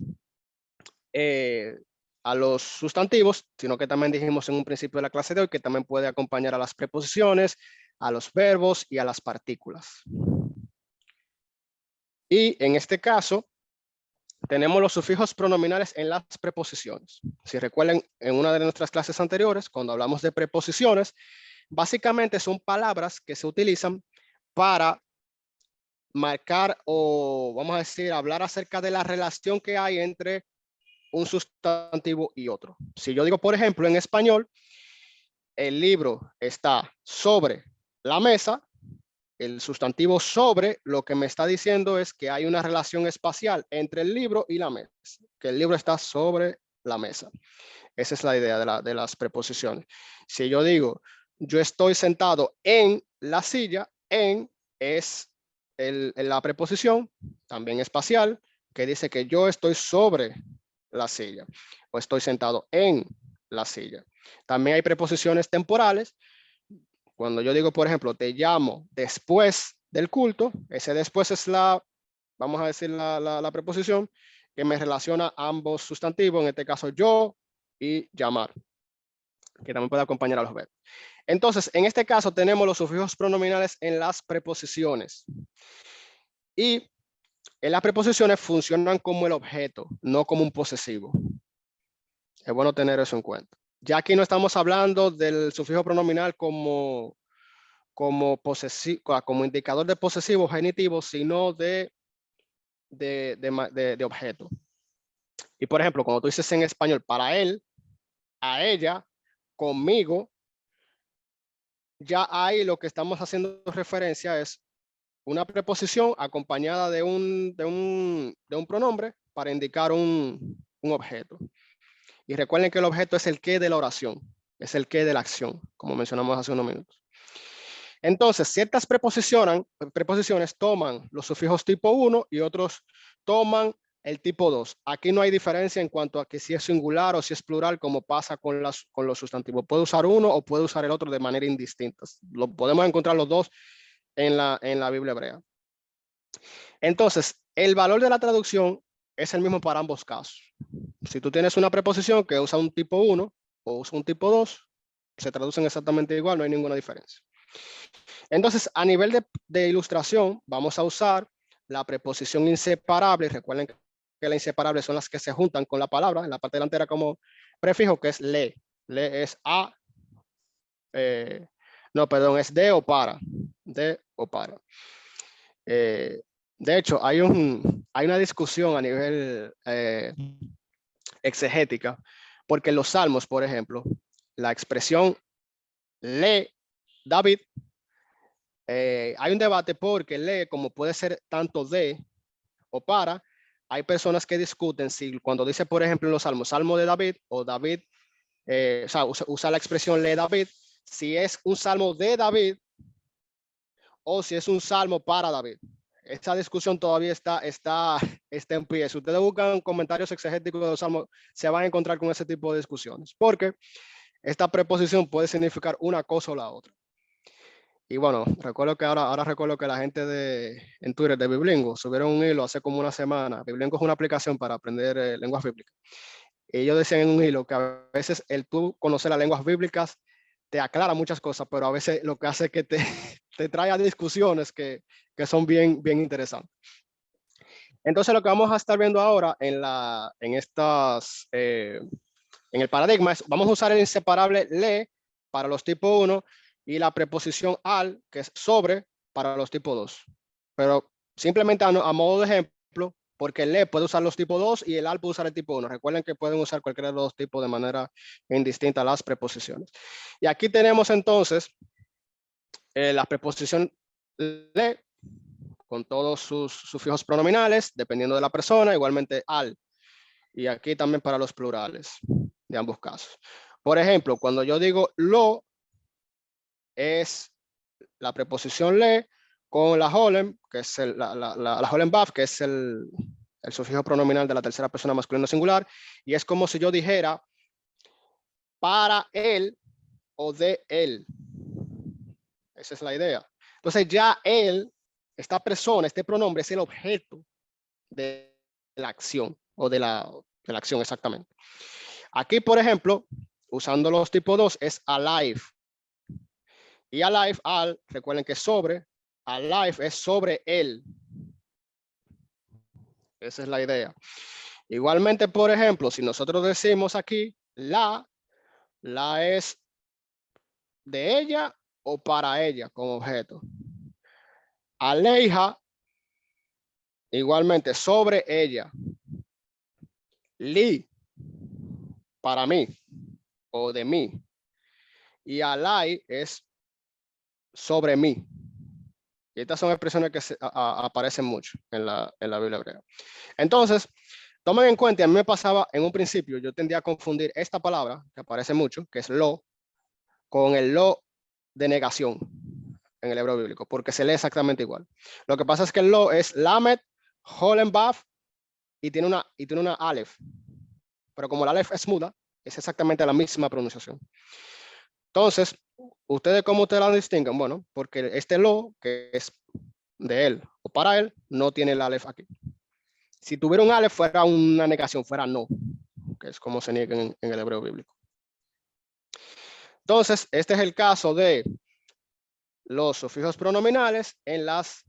sustantivos, sino que también dijimos en un principio de la clase de hoy que también puede acompañar a las preposiciones, a los verbos y a las partículas. Y en este caso, tenemos los sufijos pronominales en las preposiciones. Si recuerdan, en una de nuestras clases anteriores, cuando hablamos de preposiciones, básicamente son palabras que se utilizan para marcar o, vamos a decir, hablar acerca de la relación que hay entre un sustantivo y otro. Si yo digo, por ejemplo, en español, el libro está sobre la mesa, el sustantivo sobre lo que me está diciendo es que hay una relación espacial entre el libro y la mesa, que el libro está sobre la mesa. Esa es la idea de las preposiciones. Si yo digo, yo estoy sentado en la silla, en es la preposición, también espacial, que dice que yo estoy sobre la silla o estoy sentado en la silla. También hay preposiciones temporales. Cuando yo digo, por ejemplo, te llamo después del culto, ese después es vamos a decir, la preposición que me relaciona ambos sustantivos, en este caso yo y llamar, que también puede acompañar a los verbos. Entonces, en este caso tenemos los sufijos pronominales en las preposiciones. Y en las preposiciones funcionan como el objeto, no como un posesivo. Es bueno tener eso en cuenta. Ya aquí no estamos hablando del sufijo pronominal como indicador de posesivo genitivo, sino de objeto. Y por ejemplo, cuando tú dices en español, para él, a ella, conmigo, ya ahí lo que estamos haciendo referencia es una preposición acompañada de un pronombre para indicar un objeto. Y recuerden que el objeto es el qué de la oración, es el qué de la acción, como mencionamos hace unos minutos. Entonces, ciertas preposiciones toman los sufijos tipo 1 y otros toman el tipo 2. Aquí no hay diferencia en cuanto a que si es singular o si es plural, como pasa con los sustantivos. Puede usar uno o puede usar el otro de manera indistinta. Lo podemos encontrar los dos en la Biblia hebrea. Entonces, el valor de la traducción es el mismo para ambos casos. Si tú tienes una preposición que usa un tipo 1 o usa un tipo 2, se traducen exactamente igual, no hay ninguna diferencia. Entonces, a nivel de ilustración, vamos a usar la preposición inseparable. Recuerden que las inseparables son las que se juntan con la palabra en la parte delantera como prefijo, que es le. Le es a, es de o para. De o para. De hecho, hay una discusión a nivel exegética, porque en los salmos, por ejemplo, la expresión le David, hay un debate porque le, como puede ser tanto de o para, hay personas que discuten si cuando dice, por ejemplo, en los salmos, salmo de David o David, o sea, usa la expresión le David, si es un salmo de David o si es un salmo para David. Esta discusión todavía está en pie. Si ustedes buscan comentarios exegéticos de los salmos, se van a encontrar con ese tipo de discusiones, porque esta preposición puede significar una cosa o la otra. Y bueno, recuerdo que ahora recuerdo que la gente en Twitter de Biblingo subieron un hilo hace como una semana. Biblingo es una aplicación para aprender lenguas bíblicas. Y ellos decían en un hilo que a veces el tú conocer las lenguas bíblicas te aclara muchas cosas, pero a veces lo que hace es que te trae a discusiones que son bien interesantes. Entonces lo que vamos a estar viendo ahora en el paradigma es, vamos a usar el inseparable le para los tipo 1 y la preposición al, que es sobre, para los tipo 2. Pero simplemente a modo de ejemplo, porque el le puede usar los tipo 2 y el al puede usar el tipo 1. Recuerden que pueden usar cualquiera de los dos tipos de manera indistinta las preposiciones. Y aquí tenemos entonces la preposición le con todos sus sufijos pronominales, dependiendo de la persona, igualmente al. Y aquí también para los plurales de ambos casos. Por ejemplo, cuando yo digo lo, es la preposición le con la Holem, que es la Holem Baf, que es el sufijo pronominal de la tercera persona masculino singular, y es como si yo dijera para él o de él. Esa es la idea. Entonces ya él, esta persona, este pronombre es el objeto de la acción o de la acción exactamente. Aquí, por ejemplo, usando los tipo 2 es alive. Y alive, al, recuerden que sobre, alive es sobre él. Esa es la idea. Igualmente, por ejemplo, si nosotros decimos aquí la es de ella o para ella como objeto. Aleja, igualmente sobre ella. Li, para mí o de mí. Y alai es sobre mí. Y estas son expresiones que aparecen mucho en la Biblia hebrea. Entonces, tomen en cuenta, a mí me pasaba en un principio, yo tendía a confundir esta palabra, que aparece mucho, que es lo, con el lo de negación en el hebreo bíblico, porque se lee exactamente igual. Lo que pasa es que el lo es lamed, holen baf, y tiene una aleph. Pero como la aleph es muda, es exactamente la misma pronunciación. Entonces, ¿ustedes cómo ustedes la distinguen? Bueno, porque este lo, que es de él o para él, no tiene el aleph aquí. Si tuviera un aleph, fuera una negación, fuera no, que es como se niega en el hebreo bíblico. Entonces, este es el caso de los sufijos pronominales en las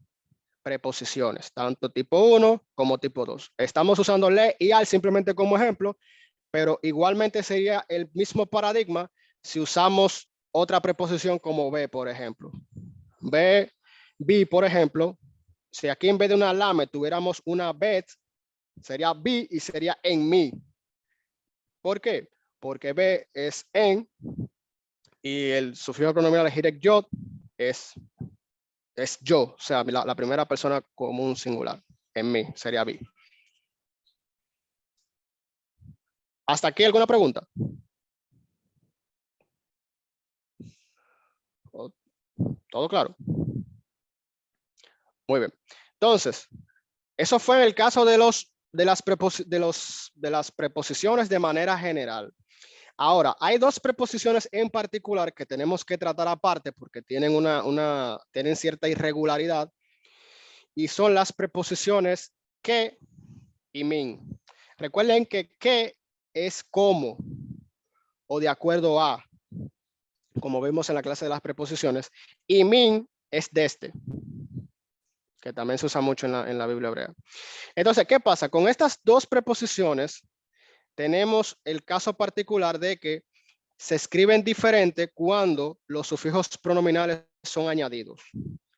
preposiciones, tanto tipo 1 como tipo 2. Estamos usando le y al simplemente como ejemplo, pero igualmente sería el mismo paradigma si usamos otra preposición como be, por ejemplo. Be, por ejemplo, si aquí en vez de una lame tuviéramos una bet, sería be y sería en mí. ¿Por qué? Porque be es en y el sufijo pronominal hirek yod es yo, o sea, la primera persona común singular. En mí sería be. ¿Hasta aquí alguna pregunta? ¿Todo claro? Muy bien. Entonces, eso fue en el caso de las preposiciones de manera general. Ahora, hay dos preposiciones en particular que tenemos que tratar aparte porque tienen tienen cierta irregularidad y son las preposiciones que y min. Recuerden que es como o de acuerdo a, como vemos en la clase de las preposiciones, y min es desde, que también se usa mucho en la Biblia hebrea. Entonces, ¿qué pasa? Con estas dos preposiciones tenemos el caso particular de que se escriben diferente cuando los sufijos pronominales son añadidos.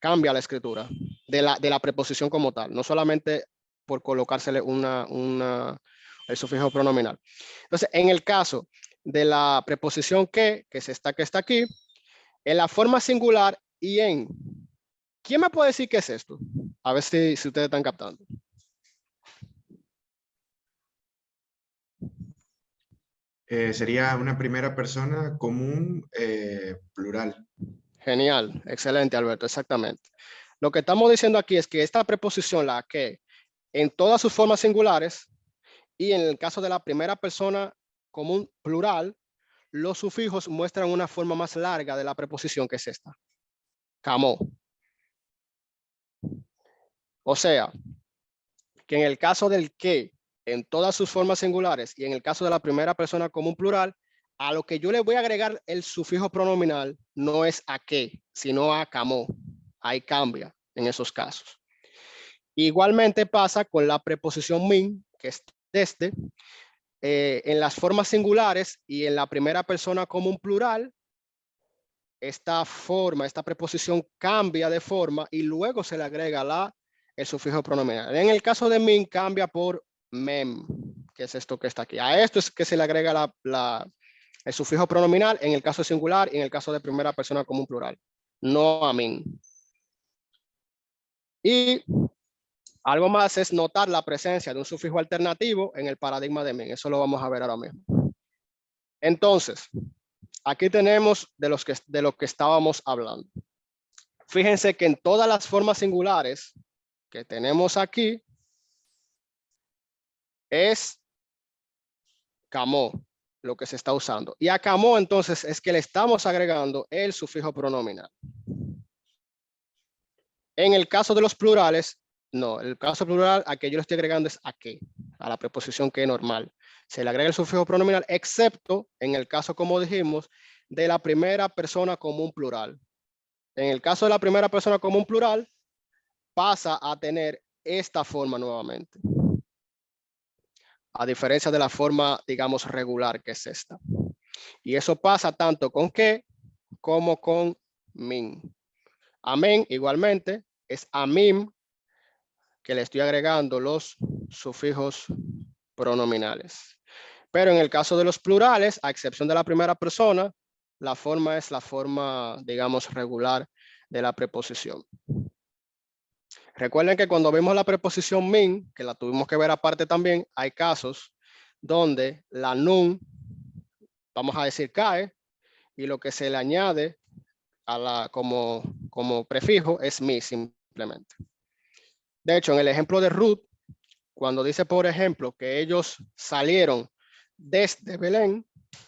Cambia la escritura de la preposición como tal, no solamente por colocársele el sufijo pronominal. Entonces, en el caso de la preposición que está aquí, en la forma singular y en. ¿Quién me puede decir qué es esto? A ver si ustedes están captando. Sería una primera persona común plural. Genial, excelente, Alberto, exactamente. Lo que estamos diciendo aquí es que esta preposición, la que, en todas sus formas singulares y en el caso de la primera persona común plural, los sufijos muestran una forma más larga de la preposición que es esta. Camó. O sea, que en el caso del que, en todas sus formas singulares, y en el caso de la primera persona común plural, a lo que yo le voy a agregar el sufijo pronominal no es a que, sino a camó. Ahí cambia en esos casos. Igualmente pasa con la preposición min, que es desde. En las formas singulares y en la primera persona común plural, esta preposición cambia de forma y luego se le agrega el sufijo pronominal. En el caso de min cambia por mem, que es esto que está aquí. A esto es que se le agrega el sufijo pronominal en el caso singular y en el caso de primera persona común plural, no a min. Y algo más es notar la presencia de un sufijo alternativo en el paradigma de min. Eso lo vamos a ver ahora mismo. Entonces, aquí tenemos de lo que estábamos hablando. Fíjense que en todas las formas singulares que tenemos aquí es camó lo que se está usando. Y a camó entonces es que le estamos agregando el sufijo pronominal. En el caso de los plurales, no. El caso plural a que yo le estoy agregando es a que, a la preposición que normal. Se le agrega el sufijo pronominal, excepto en el caso, como dijimos, de la primera persona común plural. En el caso de la primera persona común plural, pasa a tener esta forma nuevamente. A diferencia de la forma, digamos, regular, que es esta. Y eso pasa tanto con que como con min. Amén, igualmente, es amim, que le estoy agregando los sufijos pronominales. Pero en el caso de los plurales, a excepción de la primera persona, la forma es la forma, digamos, regular de la preposición. Recuerden que cuando vimos la preposición min, que la tuvimos que ver aparte también, hay casos donde la nun, vamos a decir, cae, y lo que se le añade como prefijo es mi simplemente. De hecho, en el ejemplo de Ruth, cuando dice, por ejemplo, que ellos salieron desde Belén,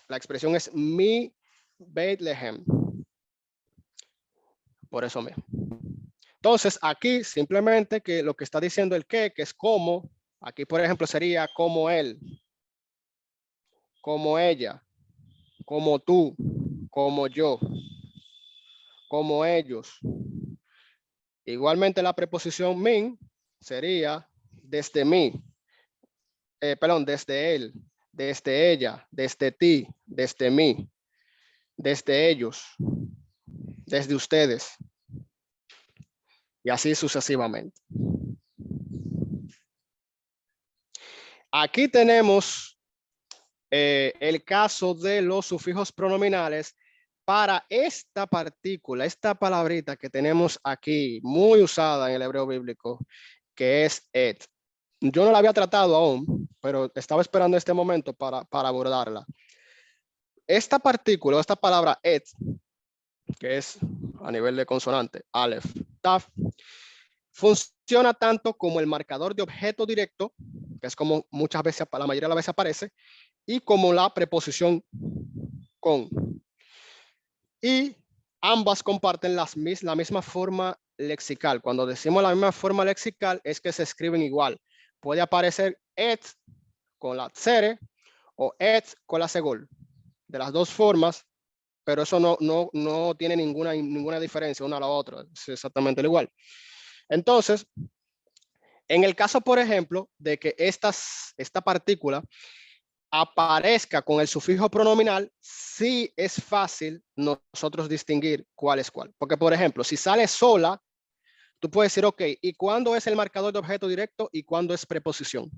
la expresión es mi Bethlehem. Por eso mismo. Entonces, aquí simplemente que lo que está diciendo el que es como, aquí por ejemplo sería como él, como ella, como tú, como yo, como ellos. Igualmente la preposición min sería desde mí, desde él, desde ella, desde ti, desde mí, desde ellos, desde ustedes. Y así sucesivamente. Aquí tenemos el caso de los sufijos pronominales para esta partícula, esta palabrita que tenemos aquí, muy usada en el hebreo bíblico, que es et. Yo no la había tratado aún, pero estaba esperando este momento para abordarla. Esta partícula, esta palabra et, que es a nivel de consonante, aleph, taf, funciona tanto como el marcador de objeto directo, que es como muchas veces, la mayoría de las veces aparece, y como la preposición con. Y ambas comparten la misma forma lexical. Cuando decimos la misma forma lexical es que se escriben igual. Puede aparecer et con la tsere o et con la segol. De las dos formas, pero eso no tiene ninguna diferencia una a la otra. Es exactamente igual. Entonces, en el caso, por ejemplo, de que esta partícula aparezca con el sufijo pronominal, sí es fácil nosotros distinguir cuál es cuál. Porque, por ejemplo, si sale sola, tú puedes decir, ok, ¿y cuándo es el marcador de objeto directo y cuándo es preposición?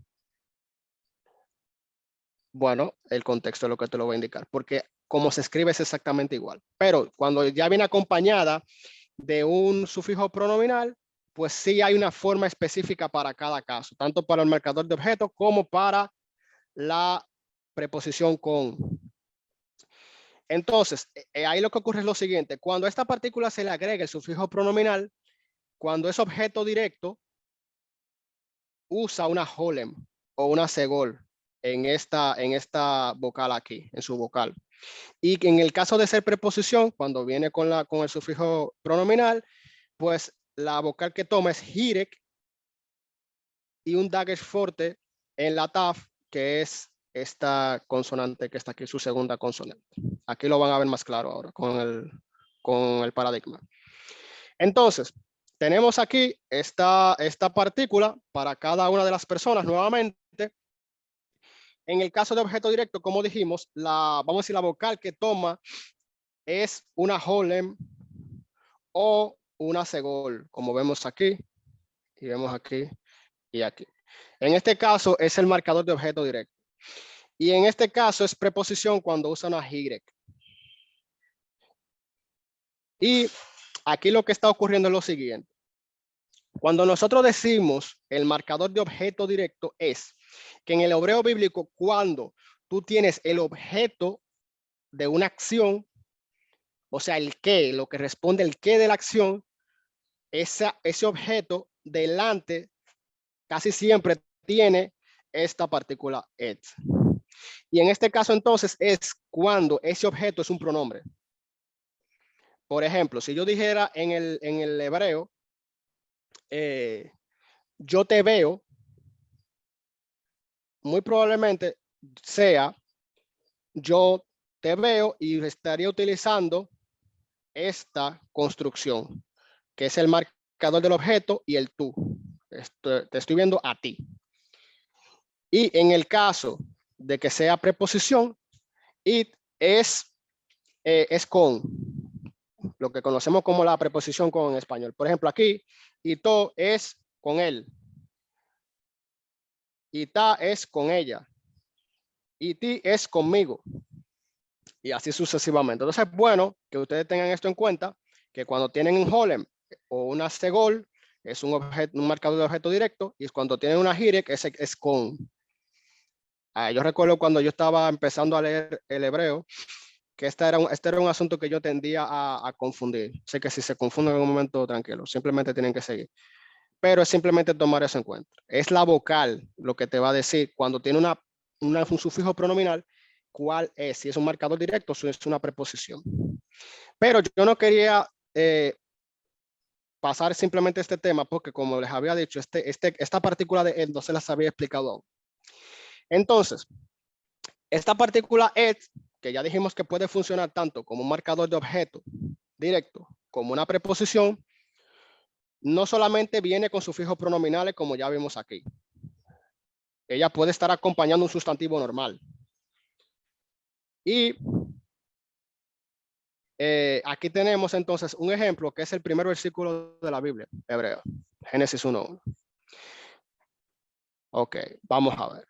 Bueno, el contexto es lo que te lo voy a indicar, porque como se escribe es exactamente igual. Pero cuando ya viene acompañada de un sufijo pronominal, pues sí hay una forma específica para cada caso, tanto para el marcador de objeto como para la preposición con. Entonces, ahí lo que ocurre es lo siguiente. Cuando a esta partícula se le agrega el sufijo pronominal, cuando es objeto directo, usa una holem o una segol en esta vocal aquí, en su vocal. Y en el caso de ser preposición, cuando viene con el sufijo pronominal, pues la vocal que toma es hirek y un dagesh fuerte en la taf, que es esta consonante que está aquí, su segunda consonante. Aquí lo van a ver más claro ahora con el paradigma. Entonces, tenemos aquí esta partícula para cada una de las personas nuevamente. En el caso de objeto directo, como dijimos, vamos a decir, la vocal que toma es una holem o una segol, como vemos aquí, y vemos aquí y aquí. En este caso es el marcador de objeto directo. Y en este caso es preposición cuando usa una Y. Y aquí lo que está ocurriendo es lo siguiente. Cuando nosotros decimos el marcador de objeto directo es que en el hebreo bíblico, cuando tú tienes el objeto de una acción, o sea, el qué, lo que responde el qué de la acción, ese objeto delante casi siempre tiene esta partícula et. Y en este caso entonces es cuando ese objeto es un pronombre. Por ejemplo, si yo dijera en el hebreo, yo te veo, muy probablemente sea yo te veo y estaría utilizando esta construcción, que es el marcador del objeto y el tú. Te estoy viendo a ti. Y en el caso de que sea preposición, it es con, lo que conocemos como la preposición con en español. Por ejemplo, aquí, ito es con él. Ita es con ella. Iti es conmigo. Y así sucesivamente. Entonces es bueno que ustedes tengan esto en cuenta, que cuando tienen un holem o una segol, es un marcador de objeto directo, y cuando tienen una hirek, es con. Yo recuerdo cuando yo estaba empezando a leer el hebreo, que este era un asunto que yo tendía a confundir. Sé que si se confunden en un momento, tranquilo, simplemente tienen que seguir. Pero es simplemente tomar eso en cuenta. Es la vocal lo que te va a decir cuando tiene un sufijo pronominal, cuál es, si es un marcador directo o si es una preposición. Pero yo no quería pasar simplemente este tema porque, como les había dicho, esta partícula de et no se las había explicado aún. Entonces, esta partícula et, que ya dijimos que puede funcionar tanto como un marcador de objeto directo como una preposición, no solamente viene con sufijos pronominales como ya vimos aquí. Ella puede estar acompañando un sustantivo normal. Y aquí tenemos entonces un ejemplo que es el primer versículo de la Biblia hebrea, Génesis 1:1. Ok, vamos a ver.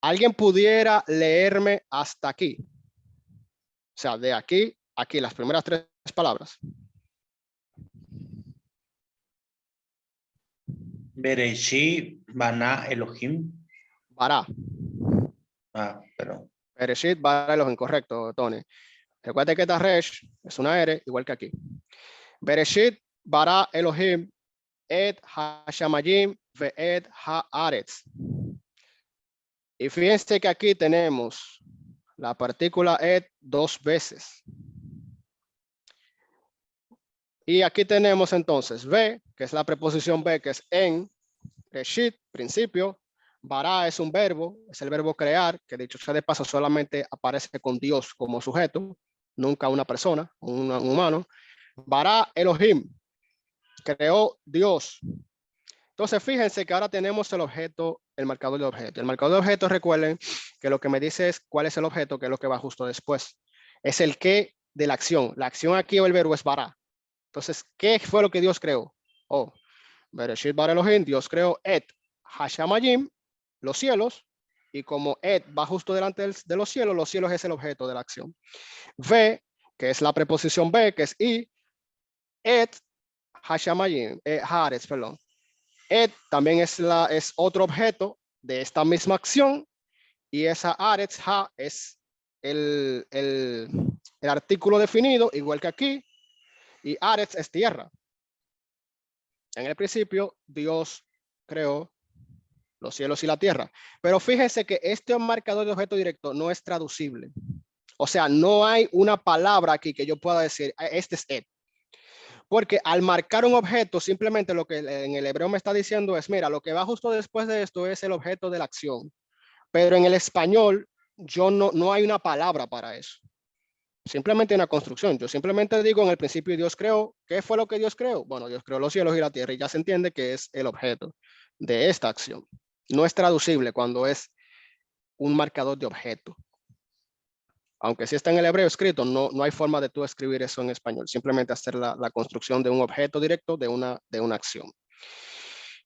¿Alguien pudiera leerme hasta aquí? O sea, de aquí a aquí, las primeras tres palabras. Bereshit, Baná, Elohim. Bará. Perdón. Bereshit, Bará, Elohim, correcto, Tony. Recuerda que Taresh es una R, igual que aquí. Bereshit, Bará, Elohim, et Hashamayim, ve'et haaretz. Y fíjense que aquí tenemos la partícula et dos veces. Y aquí tenemos entonces ve, que es la preposición ve, que es en, reshit, principio. Bará es un verbo, es el verbo crear, que dicho sea de paso solamente aparece con Dios como sujeto, nunca una persona, un humano. Bará Elohim, creó Dios. Entonces fíjense que ahora tenemos el objeto, el marcador de objeto. El marcador de objeto, recuerden que lo que me dice es cuál es el objeto, que es lo que va justo después. Es el qué de la acción. La acción aquí o el verbo es bará. Entonces, ¿qué fue lo que Dios creó? Oh, Bereshit bara Elohim, Dios creó et hashamayim, los cielos, y como et va justo delante de los cielos es el objeto de la acción. Ve, que es la preposición ve, que es i, et hashamayim, haaretz, perdón. Et también es otro objeto de esta misma acción, y esa haaretz, ha, es el artículo definido, igual que aquí, y haaretz es tierra. En el principio, Dios creó los cielos y la tierra. Pero fíjense que este marcador de objeto directo no es traducible. O sea, no hay una palabra aquí que yo pueda decir, este es it. Porque al marcar un objeto, simplemente lo que en el hebreo me está diciendo es, mira, lo que va justo después de esto es el objeto de la acción. Pero en el español, no hay una palabra para eso. Simplemente una construcción. Yo simplemente digo en el principio Dios creó. ¿Qué fue lo que Dios creó? Bueno, Dios creó los cielos y la tierra y ya se entiende que es el objeto de esta acción. No es traducible cuando es un marcador de objeto. Aunque sí está en el hebreo escrito, no hay forma de tú escribir eso en español. Simplemente hacer la construcción de un objeto directo de una acción.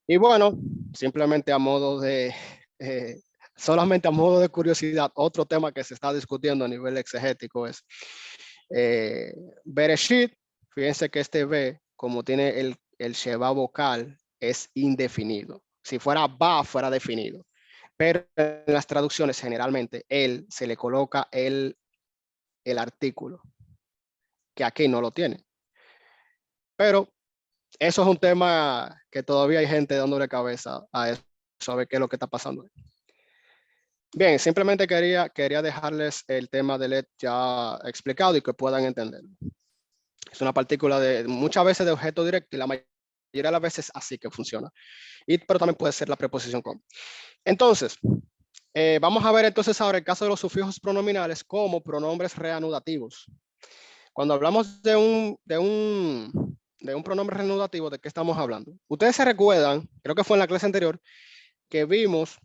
Y bueno, simplemente a modo de... solamente a modo de curiosidad, otro tema que se está discutiendo a nivel exegético es Bereshit. Fíjense que este B, como tiene el Sheva vocal, es indefinido. Si fuera Ba, fuera definido. Pero en las traducciones, generalmente, se le coloca el artículo, que aquí no lo tiene. Pero eso es un tema que todavía hay gente dándole cabeza a eso, a ver qué es lo que está pasando. Bien, simplemente quería dejarles el tema de LED ya explicado y que puedan entenderlo. Es una partícula muchas veces de objeto directo y la mayoría de las veces así que funciona. Pero también puede ser la preposición con. Entonces, vamos a ver entonces ahora el caso de los sufijos pronominales como pronombres reanudativos. Cuando hablamos de un pronombre reanudativo, ¿de qué estamos hablando? Ustedes se recuerdan, creo que fue en la clase anterior, que vimos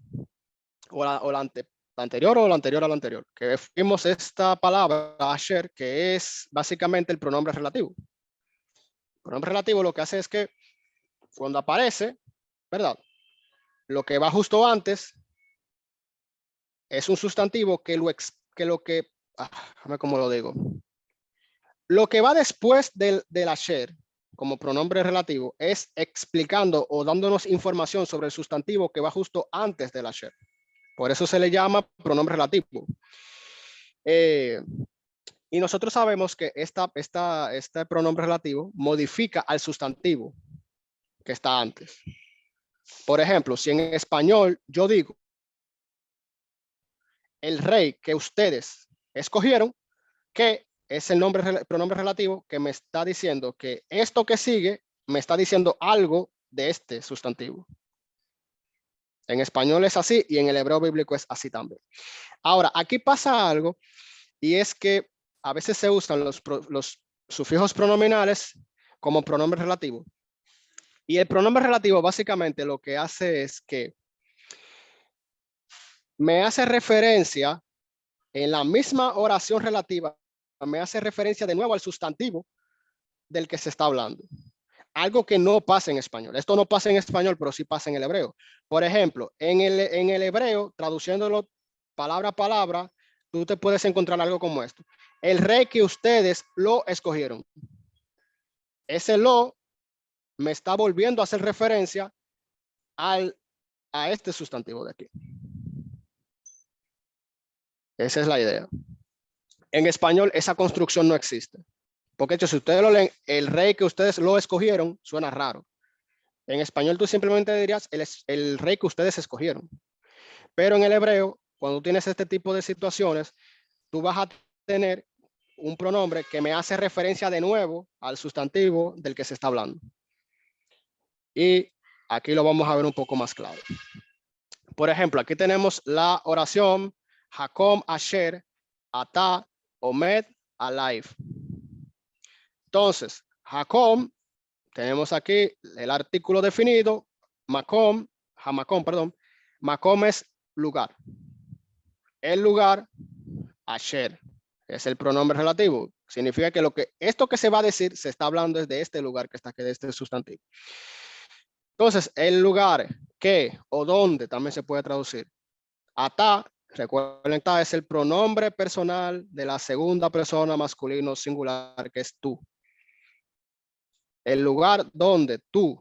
la anterior o la anterior a la anterior, que vimos esta palabra, asher, que es básicamente el pronombre relativo. El pronombre relativo lo que hace es que cuando aparece, ¿verdad? Lo que va justo antes es un sustantivo ¿cómo lo digo? Lo que va después del asher, como pronombre relativo, es explicando o dándonos información sobre el sustantivo que va justo antes del asher. Por eso se le llama pronombre relativo. Y nosotros sabemos que este pronombre relativo modifica al sustantivo que está antes. Por ejemplo, si en español yo digo el rey que ustedes escogieron, que es el pronombre relativo que me está diciendo que esto que sigue me está diciendo algo de este sustantivo. En español es así y en el hebreo bíblico es así también. Ahora, aquí pasa algo y es que a veces se usan los sufijos pronominales como pronombre relativo. Y el pronombre relativo básicamente lo que hace es que me hace referencia en la misma oración relativa, me hace referencia de nuevo al sustantivo del que se está hablando. Algo que no pasa en español. Esto no pasa en español, pero sí pasa en el hebreo. Por ejemplo, en el hebreo, traduciéndolo palabra a palabra, tú te puedes encontrar algo como esto. El rey que ustedes lo escogieron. Ese lo me está volviendo a hacer referencia a este sustantivo de aquí. Esa es la idea. En español, esa construcción no existe. Porque si ustedes lo leen, el rey que ustedes lo escogieron, suena raro. En español tú simplemente dirías el rey que ustedes escogieron. Pero en el hebreo, cuando tienes este tipo de situaciones, tú vas a tener un pronombre que me hace referencia de nuevo al sustantivo del que se está hablando. Y aquí lo vamos a ver un poco más claro. Por ejemplo, aquí tenemos la oración Hakom Asher Ata Omed Alive. Entonces, Hakom, tenemos aquí el artículo definido, Makom, Hamakom, perdón. Makom es lugar. El lugar, Asher, es el pronombre relativo. Significa que esto que se va a decir se está hablando desde este lugar que está aquí, de este sustantivo. Entonces, el lugar, que o donde también se puede traducir. Ata, recuerden, ata es el pronombre personal de la segunda persona masculino singular, que es tú. El lugar donde tú,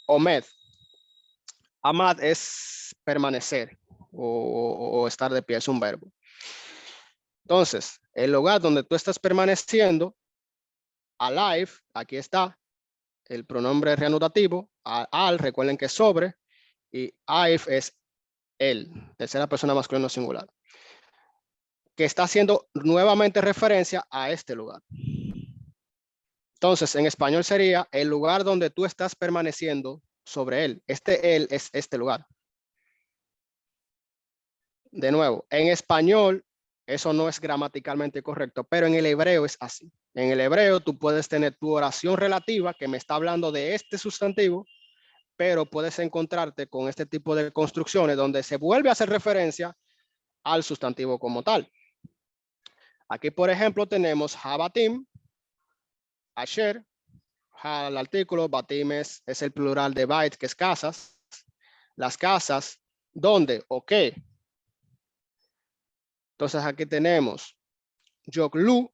Omed. Amad es permanecer o estar de pie, es un verbo. Entonces, el lugar donde tú estás permaneciendo, alive, aquí está, el pronombre reanudativo, al, recuerden que es sobre, y I've es él, tercera persona masculino singular, que está haciendo nuevamente referencia a este lugar. Entonces, en español sería el lugar donde tú estás permaneciendo sobre él. Este él es este lugar. De nuevo, en español eso no es gramaticalmente correcto, pero en el hebreo es así. En el hebreo tú puedes tener tu oración relativa que me está hablando de este sustantivo, pero puedes encontrarte con este tipo de construcciones donde se vuelve a hacer referencia al sustantivo como tal. Aquí, por ejemplo, tenemos Habatim, Asher, el artículo, Batim es el plural de Bait, que es casas. Las casas, ¿dónde o qué? Entonces aquí tenemos Yoglu,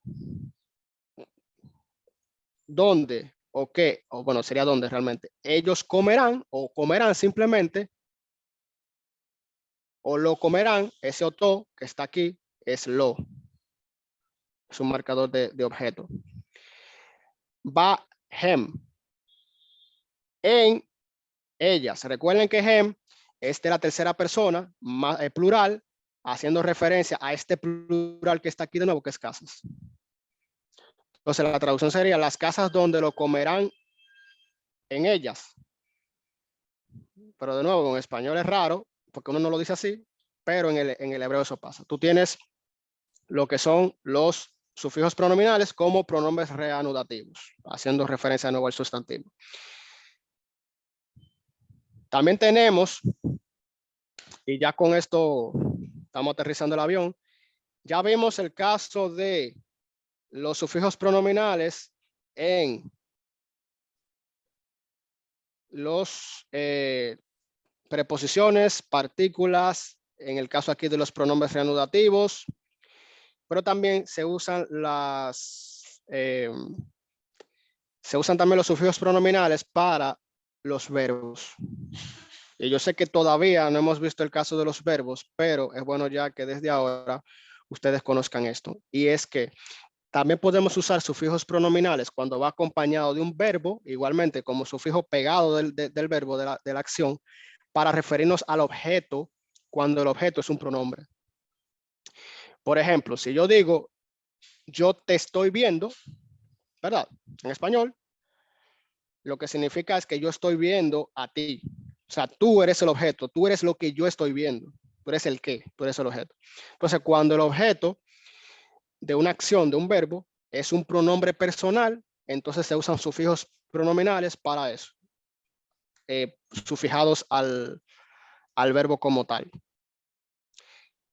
¿dónde o qué? O bueno, sería dónde realmente. Ellos comerán o comerán simplemente, o lo comerán, ese oto que está aquí es lo. Es un marcador de objeto. Va hem. En ellas. Recuerden que hem es de la tercera persona, plural, haciendo referencia a este plural que está aquí de nuevo, que es casas. Entonces la traducción sería las casas donde lo comerán en ellas. Pero de nuevo, en español es raro, porque uno no lo dice así, pero en el hebreo eso pasa. Tú tienes lo que son los sufijos pronominales como pronombres reanudativos, haciendo referencia de nuevo al sustantivo. También tenemos, y ya con esto estamos aterrizando el avión, ya vimos el caso de los sufijos pronominales en los preposiciones, partículas, en el caso aquí de los pronombres reanudativos, pero también se usan también los sufijos pronominales para los verbos. Y yo sé que todavía no hemos visto el caso de los verbos, pero es bueno ya que desde ahora ustedes conozcan esto. Y es que también podemos usar sufijos pronominales cuando va acompañado de un verbo, igualmente como sufijo pegado del verbo, de la acción, para referirnos al objeto cuando el objeto es un pronombre. Por ejemplo, si yo digo, yo te estoy viendo, ¿verdad? En español, lo que significa es que yo estoy viendo a ti. O sea, tú eres el objeto, tú eres lo que yo estoy viendo. Tú eres el qué, tú eres el objeto. Entonces, cuando el objeto de una acción, de un verbo, es un pronombre personal, entonces se usan sufijos pronominales para eso, sufijados al verbo como tal.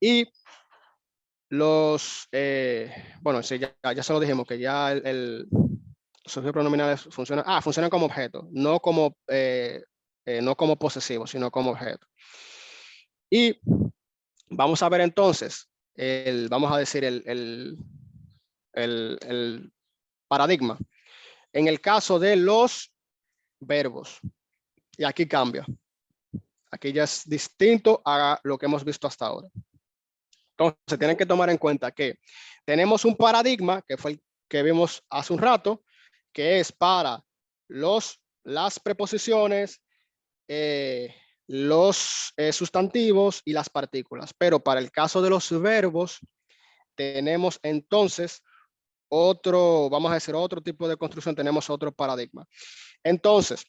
Y los, bueno, sí, ya se lo dijimos, que ya los sufijos pronominales funcionan como objeto, no como posesivo, sino como objeto. Y vamos a ver entonces, vamos a decir el paradigma. En el caso de los verbos, y aquí cambia. Aquí ya es distinto a lo que hemos visto hasta ahora. Entonces, tienen que tomar en cuenta que tenemos un paradigma, que fue el que vimos hace un rato, que es para las preposiciones, los sustantivos y las partículas. Pero para el caso de los verbos, tenemos entonces vamos a decir otro tipo de construcción, tenemos otro paradigma. Entonces,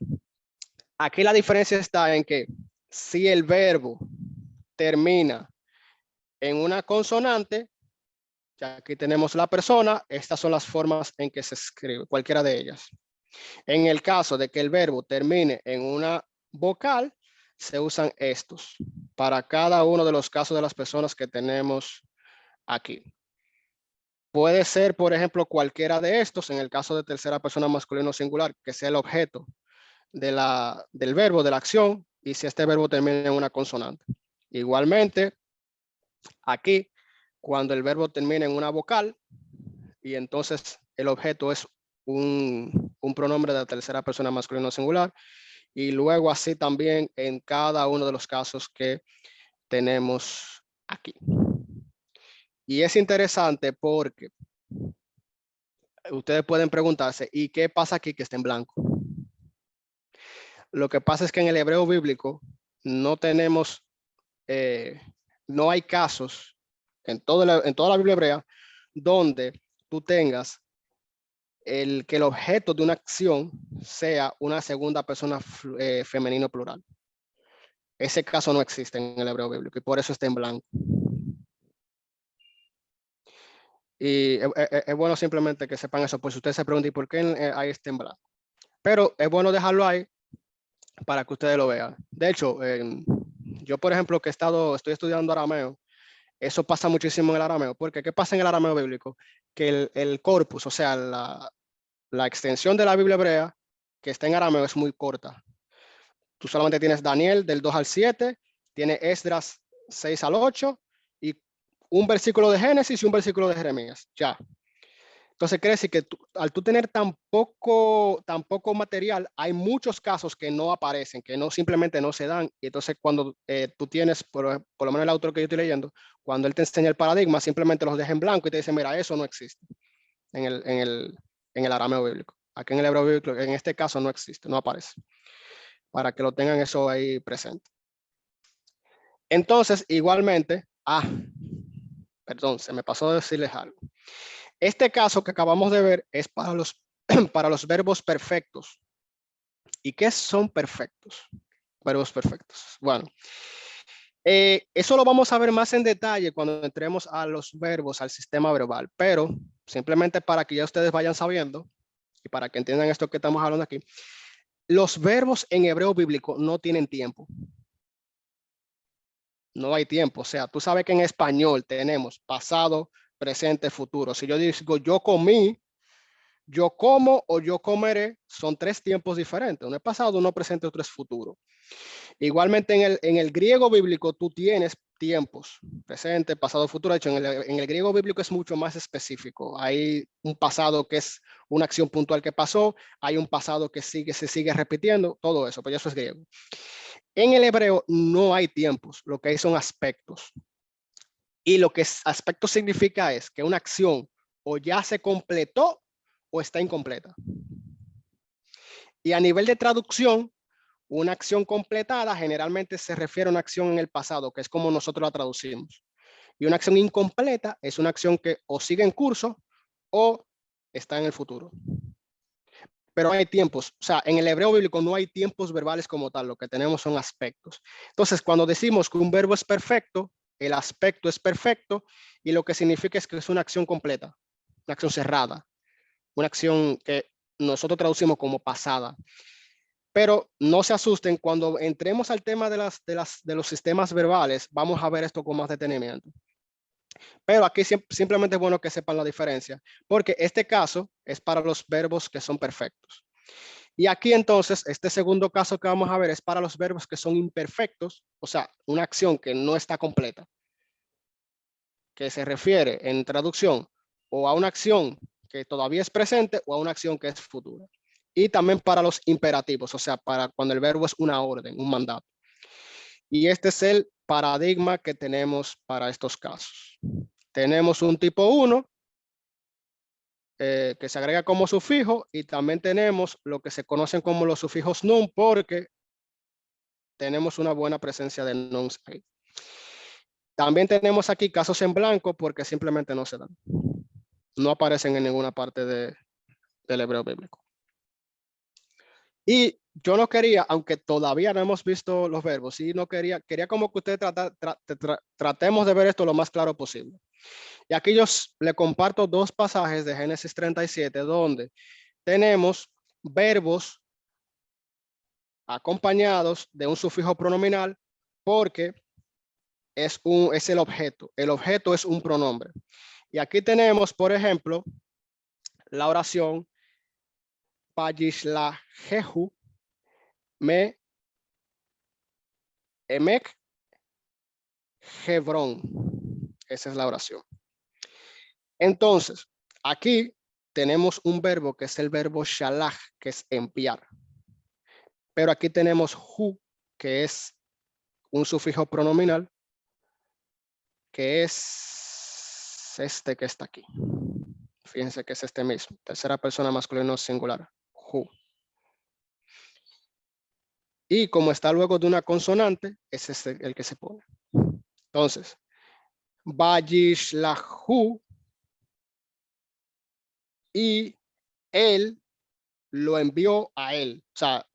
aquí la diferencia está en que si el verbo termina en una consonante, ya aquí tenemos la persona, estas son las formas en que se escribe, cualquiera de ellas. En el caso de que el verbo termine en una vocal, se usan estos para cada uno de los casos de las personas que tenemos aquí. Puede ser, por ejemplo, cualquiera de estos, en el caso de tercera persona masculino singular, que sea el objeto del verbo, de la acción, y si este verbo termina en una consonante. Igualmente, aquí, cuando el verbo termina en una vocal, y entonces el objeto es un pronombre de la tercera persona masculino singular, y luego así también en cada uno de los casos que tenemos aquí. Y es interesante porque ustedes pueden preguntarse, ¿y qué pasa aquí que está en blanco? Lo que pasa es que en el hebreo bíblico no tenemos, no hay casos en toda la Biblia hebrea donde tú tengas que el objeto de una acción sea una segunda persona femenino plural. Ese caso no existe en el hebreo bíblico y por eso está en blanco. Y es bueno simplemente que sepan eso, pues si ustedes se preguntan por qué ahí está en blanco. Pero es bueno dejarlo ahí para que ustedes lo vean. De hecho, yo por ejemplo que estoy estudiando arameo, eso pasa muchísimo en el arameo, porque ¿qué pasa en el arameo bíblico? Que el corpus, o sea, la extensión de la Biblia hebrea que está en arameo es muy corta. Tú solamente tienes Daniel del 2 al 7, tienes Esdras 6 al 8 y un versículo de Génesis y un versículo de Jeremías. Ya. Entonces quiere decir que al tú tener tan poco material, hay muchos casos que no aparecen, que no simplemente no se dan. Y entonces cuando tú tienes, por lo menos el autor que yo estoy leyendo, cuando él te enseña el paradigma, simplemente los deja en blanco y te dice, mira, eso no existe en el arameo bíblico. Aquí en el hebreo bíblico, en este caso no existe, no aparece. Para que lo tengan eso ahí presente. Entonces, igualmente, perdón, se me pasó de decirles algo. Este caso que acabamos de ver es para los verbos perfectos. ¿Y qué son perfectos? Verbos perfectos. Bueno, eso lo vamos a ver más en detalle cuando entremos a los verbos, al sistema verbal, pero simplemente para que ya ustedes vayan sabiendo y para que entiendan esto que estamos hablando aquí, los verbos en hebreo bíblico no tienen tiempo. No hay tiempo. O sea, tú sabes que en español tenemos pasado, presente, futuro. Si yo digo yo comí, yo como o yo comeré, son tres tiempos diferentes. Uno es pasado, uno es presente, otro es futuro. Igualmente en el griego bíblico tú tienes tiempos, presente, pasado, futuro. De hecho, en el griego bíblico es mucho más específico. Hay un pasado que es una acción puntual que pasó, hay un pasado que se sigue repitiendo, todo eso, pero eso es griego. En el hebreo no hay tiempos, lo que hay son aspectos. Y lo que aspecto significa es que una acción o ya se completó o está incompleta. Y a nivel de traducción, una acción completada generalmente se refiere a una acción en el pasado, que es como nosotros la traducimos. Y una acción incompleta es una acción que o sigue en curso o está en el futuro. Pero hay tiempos, o sea, en el hebreo bíblico no hay tiempos verbales como tal, lo que tenemos son aspectos. Entonces, cuando decimos que un verbo es perfecto, el aspecto es perfecto y lo que significa es que es una acción completa, una acción cerrada, una acción que nosotros traducimos como pasada. Pero no se asusten, cuando entremos al tema de los sistemas verbales, vamos a ver esto con más detenimiento. Pero aquí simplemente es bueno que sepan la diferencia, porque este caso es para los verbos que son perfectos. Y aquí entonces, este segundo caso que vamos a ver es para los verbos que son imperfectos, o sea, una acción que no está completa, que se refiere en traducción o a una acción que todavía es presente o a una acción que es futura. Y también para los imperativos, o sea, para cuando el verbo es una orden, un mandato. Y este es el paradigma que tenemos para estos casos. Tenemos un tipo 1, que se agrega como sufijo, y también tenemos lo que se conocen como los sufijos nun, porque tenemos una buena presencia de nuns ahí. También tenemos aquí casos en blanco porque simplemente no se dan. No aparecen en ninguna parte del hebreo bíblico. Y yo no quería, aunque todavía no hemos visto los verbos, sí no quería como que ustedes tratemos de ver esto lo más claro posible. Y aquí yo le comparto dos pasajes de Génesis 37 donde tenemos verbos acompañados de un sufijo pronominal porque es el objeto. El objeto es un pronombre. Y aquí tenemos, por ejemplo, la oración Payishlajehu me emek Hebrón. Esa es la oración. Entonces, aquí tenemos un verbo que es el verbo shalach, que es enviar. Pero aquí tenemos hu, que es un sufijo pronominal, que es este que está aquí. Fíjense que es este mismo. Tercera persona masculino singular. Hu. Y como está luego de una consonante, ese es el que se pone. Entonces, Vayishlahu, y él lo envió a él. O sea,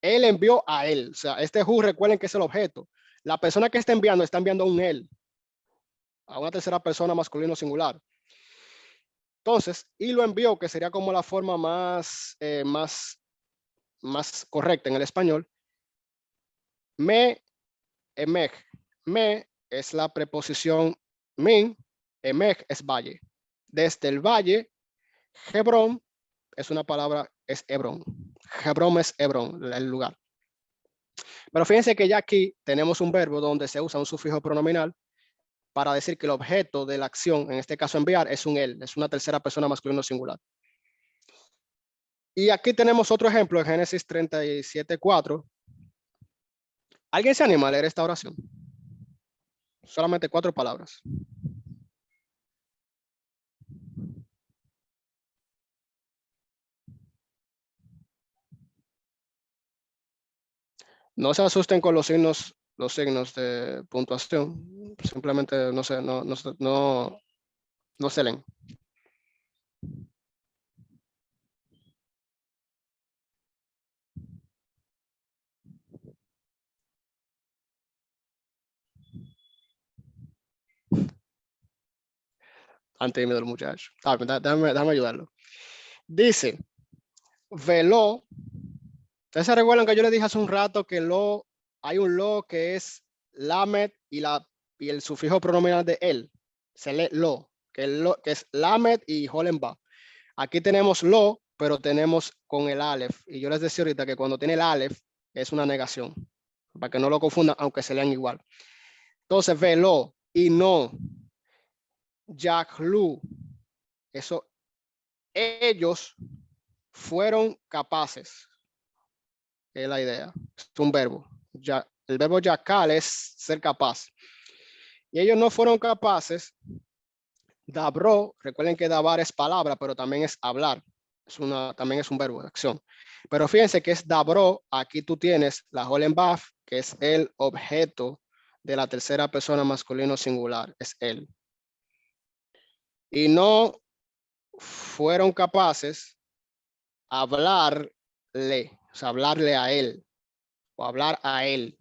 él envió a él. O sea, este who, recuerden que es el objeto. La persona que está enviando un él, a una tercera persona masculino singular. Entonces, y lo envió, que sería como la forma más correcta en el español. Me, emej. Me es la preposición min, emej es valle. Desde el valle, Hebrón es una palabra, es Hebrón. Hebrón es Hebrón, el lugar. Pero fíjense que ya aquí tenemos un verbo donde se usa un sufijo pronominal para decir que el objeto de la acción, en este caso enviar, es un él, es una tercera persona masculino singular. Y aquí tenemos otro ejemplo en Génesis 37:4. ¿Alguien se anima a leer esta oración? Solamente 4 palabras. No se asusten con los signos de puntuación. Simplemente no se leen. Tan tímido el muchacho. Déjame ayudarlo. Dice, veló. Ustedes se recuerdan que yo les dije hace un rato que hay un lo que es lamed y el sufijo pronominal de él. Se lee lo, que es lamed y holenba. Aquí tenemos lo, pero tenemos con el alef. Y yo les decía ahorita que cuando tiene el alef es una negación. Para que no lo confundan, aunque se lean igual. Entonces, veló y no. Yahlu. Eso, ellos fueron capaces. Es la idea. Es un verbo. El verbo yakal es ser capaz. Y ellos no fueron capaces. Dabró, recuerden que dabar es palabra, pero también es hablar. También es un verbo de acción. Pero fíjense que es dabró. Aquí tú tienes la holenbaf, que es el objeto de la tercera persona masculino singular. Es él. Y no fueron capaces hablarle, o sea, hablarle a él o hablar a él.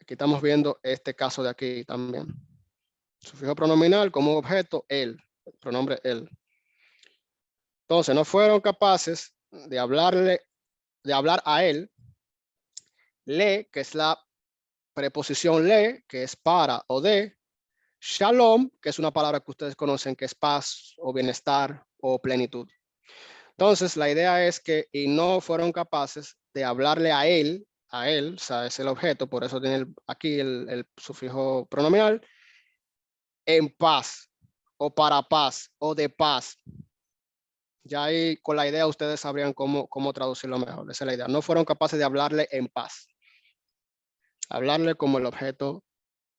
Aquí estamos viendo este caso de aquí también. Sufijo pronominal como objeto, él, el pronombre él. Entonces, no fueron capaces de hablar a él. Le, que es la preposición le, que es para o de. Shalom, que es una palabra que ustedes conocen, que es paz o bienestar o plenitud. Entonces, la idea es que y no fueron capaces de hablarle a él, o sea, es el objeto, por eso tiene aquí el sufijo pronominal, en paz, o para paz, o de paz. Ya ahí con la idea ustedes sabrían cómo traducirlo mejor. Esa es la idea. No fueron capaces de hablarle en paz. Hablarle como el objeto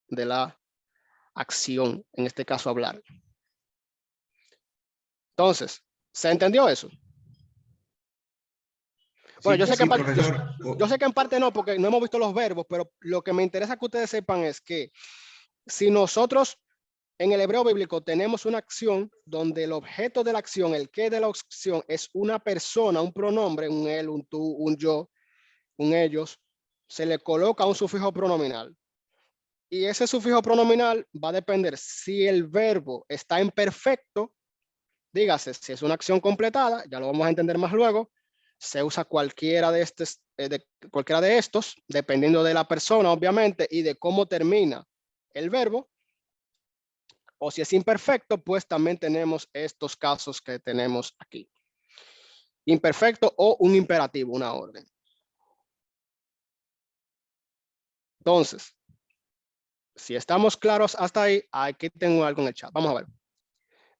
de la acción, en este caso hablar. Entonces, ¿se entendió eso? Bueno, yo sé que en parte no, porque no hemos visto los verbos, pero lo que me interesa que ustedes sepan es que si nosotros en el hebreo bíblico tenemos una acción donde el objeto de la acción, el qué de la acción es una persona, un pronombre, un él, un tú, un yo, un ellos, se le coloca un sufijo pronominal. Y ese sufijo pronominal va a depender si el verbo está en perfecto, dígase, si es una acción completada, ya lo vamos a entender más luego, se usa cualquiera de estos, dependiendo de la persona, obviamente, y de cómo termina el verbo. O si es imperfecto, pues también tenemos estos casos que tenemos aquí. Imperfecto o un imperativo, una orden. Entonces, si estamos claros hasta ahí, aquí tengo algo en el chat. Vamos a ver.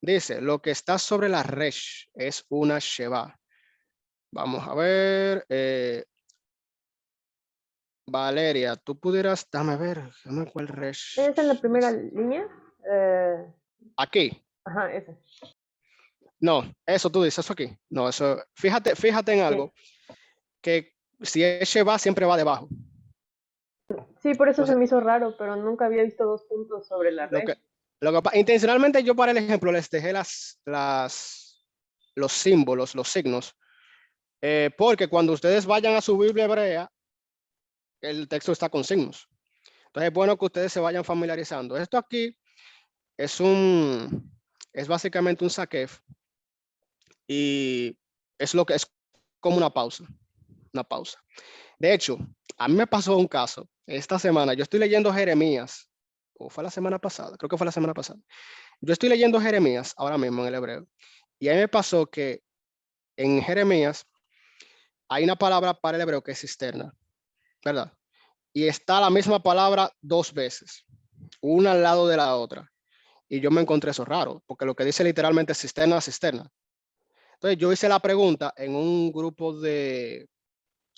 Dice, lo que está sobre la resh es una sheva. Vamos a ver. Valeria, tú pudieras, dame ver, ¿cuál resh? ¿Es en la primera línea? Aquí. Ajá, esa. No, eso tú dices, eso aquí. No, eso, fíjate en algo. que si es Sheba siempre va debajo. Sí, por eso Entonces, se me hizo raro, pero nunca había visto 2 puntos sobre la lo red. que, intencionalmente yo para el ejemplo les dejé los símbolos, los signos, porque cuando ustedes vayan a su Biblia hebrea, el texto está con signos. Entonces es bueno que ustedes se vayan familiarizando. Esto aquí es básicamente un saquef y es lo que es como una pausa. De hecho, a mí me pasó un caso esta semana. Yo estoy leyendo Jeremías, o fue la semana pasada, creo que fue la semana pasada. Yo estoy leyendo Jeremías ahora mismo en el hebreo. Y a mí me pasó que en Jeremías hay una palabra para el hebreo que es cisterna, ¿verdad? Y está la misma palabra 2 veces, una al lado de la otra. Y yo me encontré eso raro, porque lo que dice literalmente es cisterna, cisterna. Entonces yo hice la pregunta en un grupo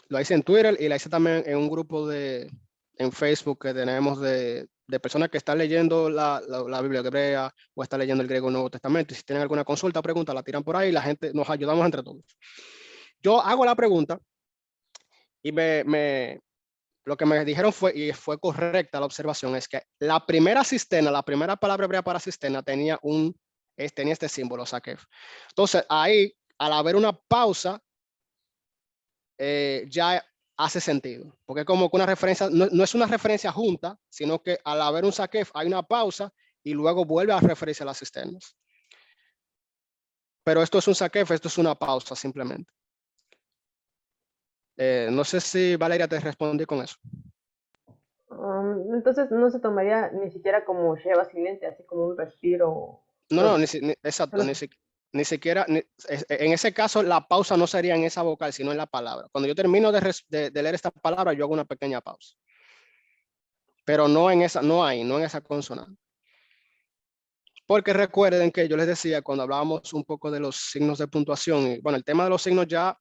lo hice en Twitter y la hice también en un grupo en Facebook que tenemos de personas que están leyendo la Biblia hebrea o están leyendo el griego Nuevo Testamento. Y si tienen alguna consulta, pregunta, la tiran por ahí y la gente nos ayudamos entre todos. Yo hago la pregunta y lo que me dijeron y fue correcta la observación, es que la primera cisterna, la primera palabra hebrea para cisterna tenía este símbolo, saquef. Entonces ahí, al haber una pausa, ya hace sentido, porque como que una referencia, no es una referencia junta, sino que al haber un saquef hay una pausa y luego vuelve a referirse a las cisternas. Pero esto es un saquef, esto es una pausa simplemente. No sé si Valeria te respondí con eso. Entonces no se tomaría ni siquiera como Sheba silente, así como un respiro. No, exacto, ni siquiera, en ese caso la pausa no sería en esa vocal, sino en la palabra. Cuando yo termino de leer esta palabra, yo hago una pequeña pausa. Pero no en esa consonante. Porque recuerden que yo les decía cuando hablábamos un poco de los signos de puntuación, y bueno, el tema de los signos ya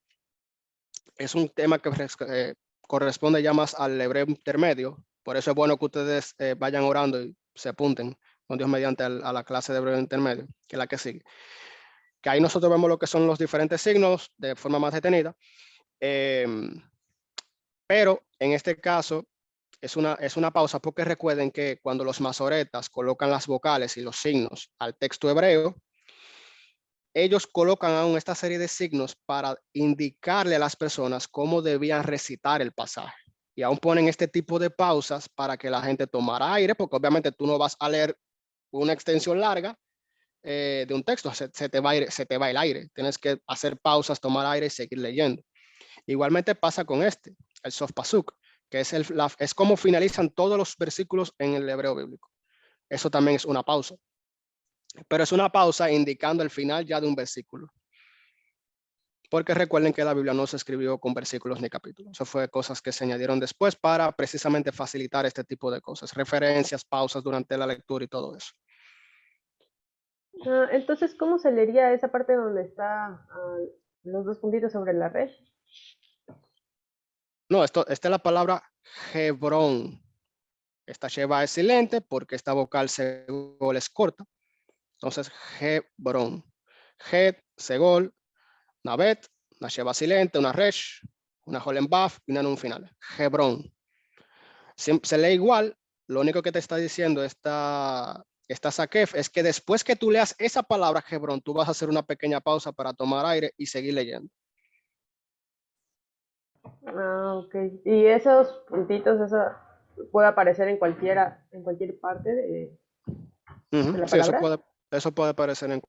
es un tema que corresponde ya más al hebreo intermedio. Por eso es bueno que ustedes vayan orando y se apunten con Dios mediante a la clase de hebreo intermedio, que es la que sigue. Que ahí nosotros vemos lo que son los diferentes signos de forma más detenida. Pero en este caso es una pausa porque recuerden que cuando los masoretas colocan las vocales y los signos al texto hebreo, ellos colocan aún esta serie de signos para indicarle a las personas cómo debían recitar el pasaje. Y aún ponen este tipo de pausas para que la gente tomara aire, porque obviamente tú no vas a leer una extensión larga de un texto, se te va el aire. Tienes que hacer pausas, tomar aire y seguir leyendo. Igualmente pasa con el sof pasuk, que es como finalizan todos los versículos en el hebreo bíblico. Eso también es una pausa. Pero es una pausa indicando el final ya de un versículo. Porque recuerden que la Biblia no se escribió con versículos ni capítulos. Eso fue cosas que se añadieron después para precisamente facilitar este tipo de cosas. Referencias, pausas durante la lectura y todo eso. Entonces, ¿cómo se leería esa parte donde está los 2 puntitos sobre la red? No, esta es la palabra Hebrón. Esta Sheba es silente porque esta vocal segol es corta. Entonces, Hebrón. Het, segol, Navet, una Sheba silente, una Resh, una Holenbaf y una Nun final. Hebrón. Se lee igual. Lo único que te está diciendo esta Saquef es que después que tú leas esa palabra Hebrón, tú vas a hacer una pequeña pausa para tomar aire y seguir leyendo. Ok. Y esos puntitos, eso puede aparecer en cualquier parte de la Sí, palabra. eso puede aparecer en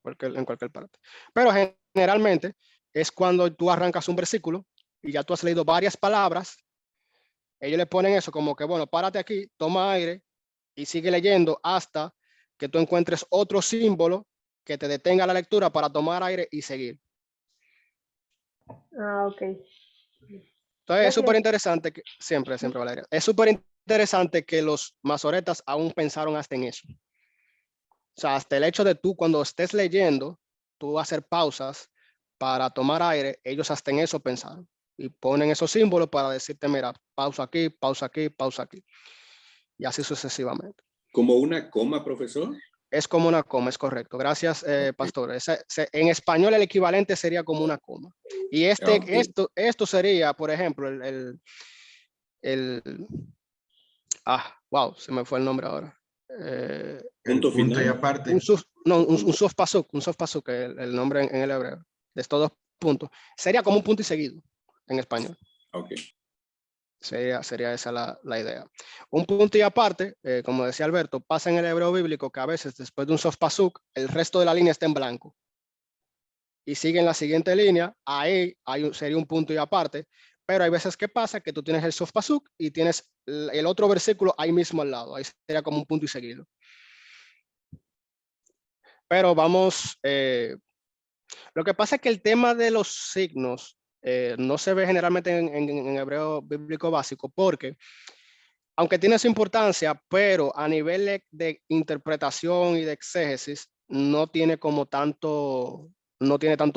cualquier parte. Pero generalmente es cuando tú arrancas un versículo y ya tú has leído varias palabras, ellos le ponen eso como que, bueno, párate aquí, toma aire y sigue leyendo hasta que tú encuentres otro símbolo que te detenga la lectura para tomar aire y seguir. Ok. Entonces es súper interesante que, siempre Valeria, es súper interesante que los masoretas aún pensaron hasta en eso. O sea, hasta el hecho de tú cuando estés leyendo, tú hacer pausas para tomar aire, ellos hasta en eso pensaron. Y ponen esos símbolos para decirte, mira, pausa aquí, pausa aquí, pausa aquí. Y así sucesivamente. ¿Como una coma, profesor? Es como una coma, es correcto. Gracias, pastor. En español el equivalente sería como una coma. Y Ok. esto sería, por ejemplo, wow, se me fue el nombre ahora. El Punto punto y final. aparte. Un soft pasuk, el nombre en el hebreo, de estos dos puntos. Sería como un punto y seguido en español. Ok. Sería esa la idea. Un punto y aparte, como decía Alberto, pasa en el hebreo bíblico que a veces después de un soft pasuk, el resto de la línea está en blanco. Y sigue en la siguiente línea, ahí sería un punto y aparte, pero hay veces que pasa que tú tienes el soft pasuk y tienes el otro versículo ahí mismo al lado. Ahí sería como un punto y seguido. Pero vamos, lo que pasa es que el tema de los signos no se ve generalmente en hebreo bíblico básico porque, aunque tiene su importancia, pero a nivel de interpretación y de exégesis, no tiene tanto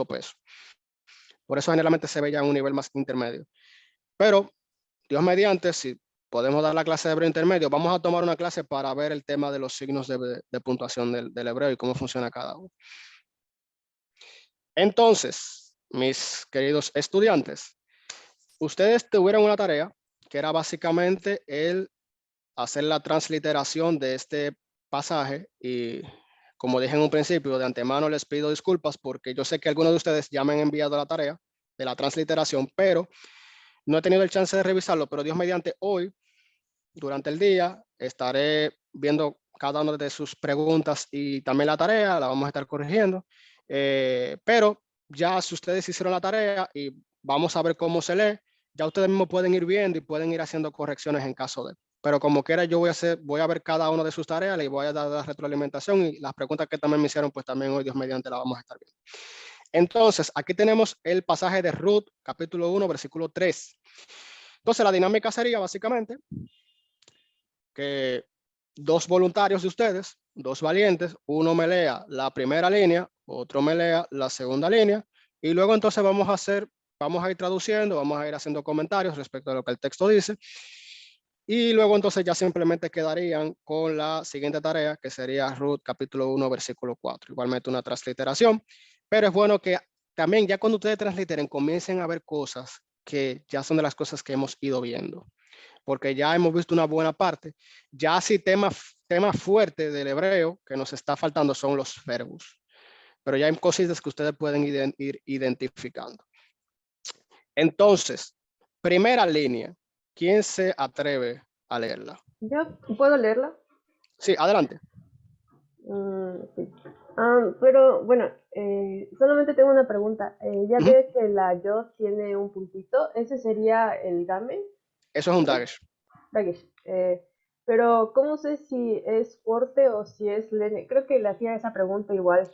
peso. Por eso generalmente se ve ya en un nivel más intermedio. Pero, Dios mediante, si podemos dar la clase de hebreo intermedio, vamos a tomar una clase para ver el tema de los signos de puntuación del hebreo y cómo funciona cada uno. Entonces, mis queridos estudiantes, ustedes tuvieron una tarea que era básicamente el hacer la transliteración de este pasaje y, como dije en un principio, de antemano les pido disculpas porque yo sé que algunos de ustedes ya me han enviado la tarea de la transliteración, pero no he tenido el chance de revisarlo, pero Dios mediante hoy, durante el día, estaré viendo cada una de sus preguntas y también la tarea, la vamos a estar corrigiendo, pero ya si ustedes hicieron la tarea y vamos a ver cómo se lee, ya ustedes mismos pueden ir viendo y pueden ir haciendo correcciones en caso de. Pero como quiera, yo voy a ver cada una de sus tareas, y voy a dar la retroalimentación y las preguntas que también me hicieron, pues también hoy Dios mediante la vamos a estar viendo. Entonces, aquí tenemos el pasaje de Ruth, capítulo 1, versículo 3. Entonces, la dinámica sería básicamente que dos voluntarios de ustedes, dos valientes, uno me lea la primera línea, otro me lea la segunda línea, y luego entonces vamos a ir traduciendo, vamos a ir haciendo comentarios respecto a lo que el texto dice, y luego entonces ya simplemente quedarían con la siguiente tarea, que sería Ruth capítulo 1, versículo 4. Igualmente una transliteración, pero es bueno que también ya cuando ustedes transliteren comiencen a ver cosas que ya son de las cosas que hemos ido viendo, porque ya hemos visto una buena parte. Ya sí tema fuerte del hebreo que nos está faltando son los verbos, pero ya hay cositas que ustedes pueden ir identificando. Entonces, primera línea, ¿quién se atreve a leerla? ¿Yo puedo leerla? Sí, adelante. Sí. Pero bueno, solamente tengo una pregunta. Ya veo que la yo tiene un puntito. ¿Ese sería el game? Eso es un dagesh. Dagesh. Pero ¿cómo sé si es fuerte o si es lene? Creo que le hacía esa pregunta igual.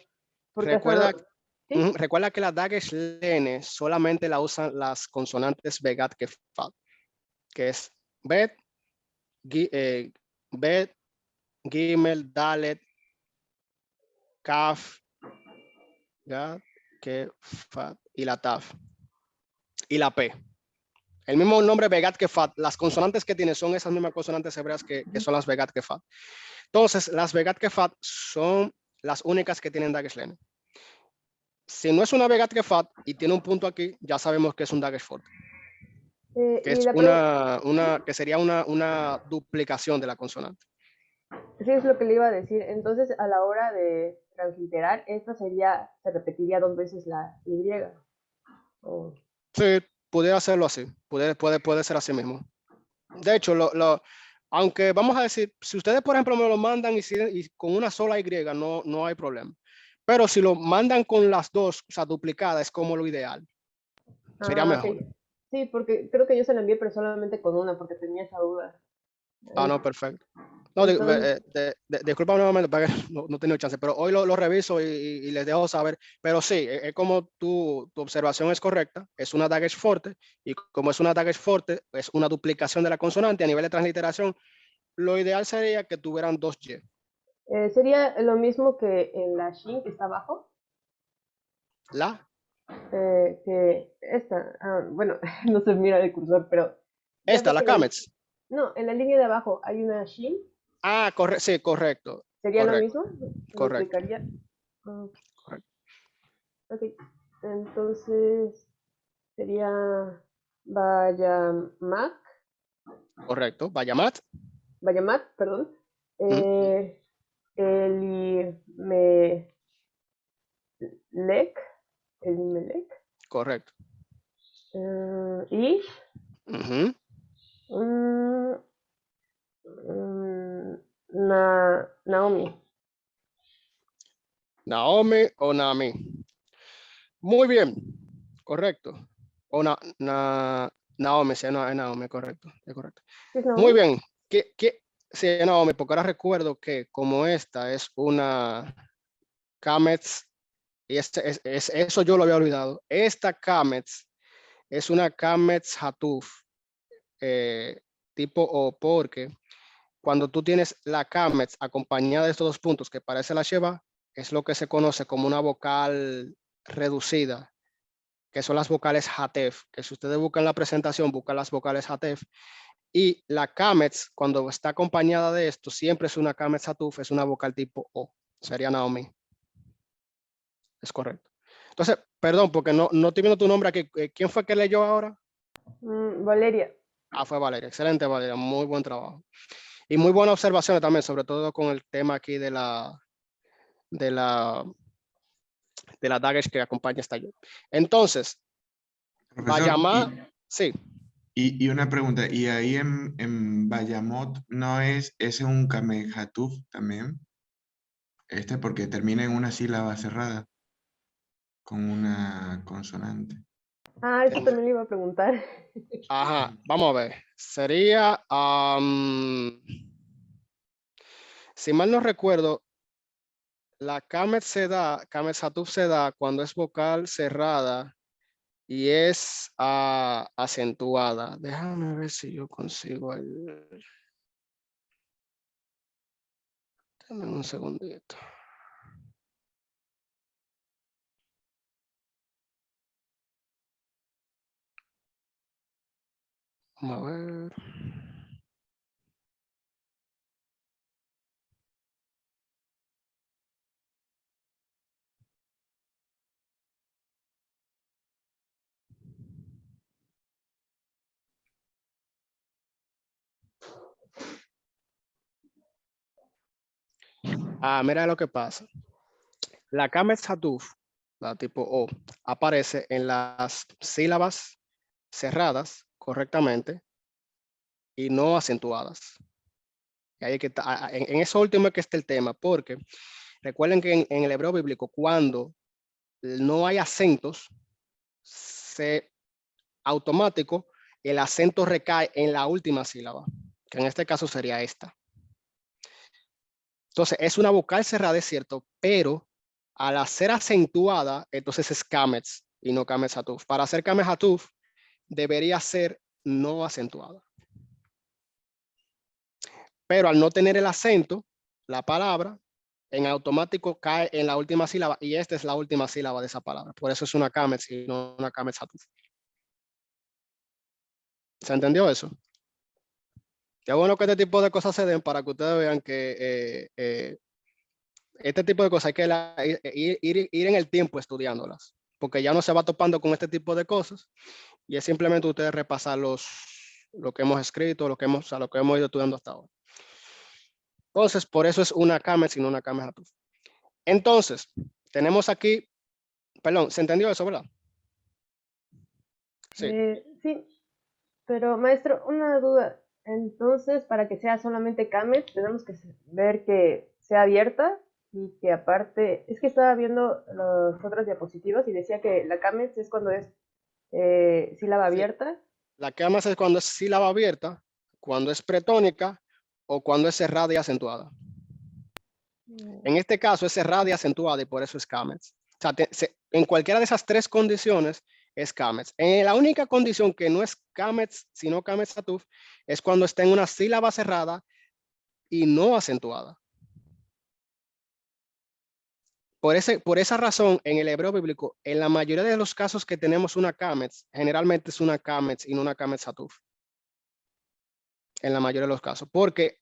Porque Recuerda, ¿sí? recuerda que la dagesh lene solamente la usan las consonantes begat que fat, que es bet, bet, gimel, dalet, kaf, gad, que fat y la taf y la p. El mismo nombre begat que fat, las consonantes que tiene son esas mismas consonantes hebreas que son las begat que fat. Entonces, las begat que fat son las únicas que tienen dagesh lene. Si no es una begat que fat y tiene un punto aquí, ya sabemos que es un dagesh fuerte, que Y es la que sería una duplicación de la consonante. sí es lo que le iba a decir. Entonces, a la hora de transliterar, se repetiría dos veces la Y. O- Sí, pudiera hacerlo así, puede ser así mismo. De hecho, aunque vamos a decir, si ustedes, por ejemplo, me lo mandan y con una sola Y, no hay problema. Pero si lo mandan con las dos, o sea, duplicadas, es como lo ideal. Sería Ah, mejor. ok. Sí, porque creo que yo se la envié, pero solamente con una, porque tenía esa duda. Ah, Eh, no, perfecto. No, Entonces, disculpa nuevamente, porque no he tenido chance, pero hoy lo reviso y les dejo saber. Pero sí, es como tu observación es correcta, es una dagesh fuerte, y como es una dagesh fuerte, es una duplicación de la consonante a nivel de transliteración. Lo ideal sería que tuvieran dos Y. sería lo mismo que en la Shin que está abajo, La, que esta, bueno, no se mira el cursor, pero ya esta, ve la que Kamets. no, en la línea de abajo hay una Shin, Ah, sí, correcto, ¿sería lo correcto, mismo? ¿Se correcto, duplicaría? Ah, correcto. ok, entonces, sería Bayamat, Correcto. Bayamat. perdón. Ujú. Elimelech, Elimelech, Correcto. y Ujú. mm, Naomi. Naomi o Nami. Muy bien. Correcto. O Naomi, sí, no, es Naomi, correcto. Es correcto. ¿Sí es Muy Naomi? bien. Sí, Naomi, porque ahora recuerdo que como esta es una Kamets, y eso yo lo había olvidado. Esta Kamets es una Kamets Hatuf tipo O, porque cuando tú tienes la Kamets acompañada de estos dos puntos que parece la Sheva, es lo que se conoce como una vocal reducida, que son las vocales Hatef, que si ustedes buscan la presentación, buscan las vocales Hatef, y la Kamets, cuando está acompañada de esto, siempre es una Kamets Hatuf, es una vocal tipo O, sería Naomi. Es correcto. Entonces, perdón, porque no estoy viendo tu nombre aquí. ¿Quién fue que leyó ahora? Valeria. Ah, fue Valeria. Excelente, Valeria. Muy buen trabajo. Y muy buena observación también, sobre todo con el tema aquí de la daggers que acompaña esta yo. Entonces, Profesor, Bayamá, sí, y una pregunta, ¿y ahí en Bayamot no es ese un Kamejatuf también? Porque termina en una sílaba cerrada con una consonante. Eso también le iba a preguntar. ajá, vamos a ver. Sería, si mal no recuerdo, la Kamet Hatuf se da cuando es vocal cerrada y es acentuada. Déjame ver si yo consigo el... Dame un segundito. Vamos a ver. Mira lo que pasa. La Kamet Hatuf, la tipo O, aparece en las sílabas cerradas correctamente y no acentuadas. Y ahí que en eso último es que está el tema, porque recuerden que en el hebreo bíblico, cuando no hay acentos, automático, el acento recae en la última sílaba, que en este caso sería esta. Entonces, es una vocal cerrada, es cierto, pero al ser acentuada, entonces es Kamets y no Kamets Hatuf. Para ser Kamets Hatuf, debería ser no acentuada. Pero al no tener el acento, la palabra en automático cae en la última sílaba y esta es la última sílaba de esa palabra. Por eso es una Kamets y no una Kamets Hatuf. ¿Se entendió eso? Qué bueno que este tipo de cosas se den para que ustedes vean que este tipo de cosas hay que ir en el tiempo estudiándolas, porque ya no se va topando con este tipo de cosas y es simplemente ustedes repasar lo que hemos escrito, lo que hemos ido estudiando hasta ahora. Entonces, por eso es una Kamets y no una Kamets Hatuf. Entonces, tenemos aquí, perdón, ¿se entendió eso, verdad? Sí. Sí, pero maestro, una duda. Entonces, para que sea solamente Kamet, tenemos que ver que sea abierta y que aparte, es que estaba viendo las otras diapositivas y decía que la Kamet es cuando es sílaba Sí. abierta. La Kamets es cuando es sílaba abierta, cuando es pretónica o cuando es cerrada y acentuada. En este caso es cerrada y acentuada y por eso es Kamets. O sea, en cualquiera de esas tres condiciones es Kamets. La única condición que no es Kamets, sino Kamets Hatuf, es cuando está en una sílaba cerrada y no acentuada. Por esa razón, en el hebreo bíblico, en la mayoría de los casos que tenemos una Kamets, generalmente es una Kamets y no una Kamets Hatuf. En la mayoría de los casos. Porque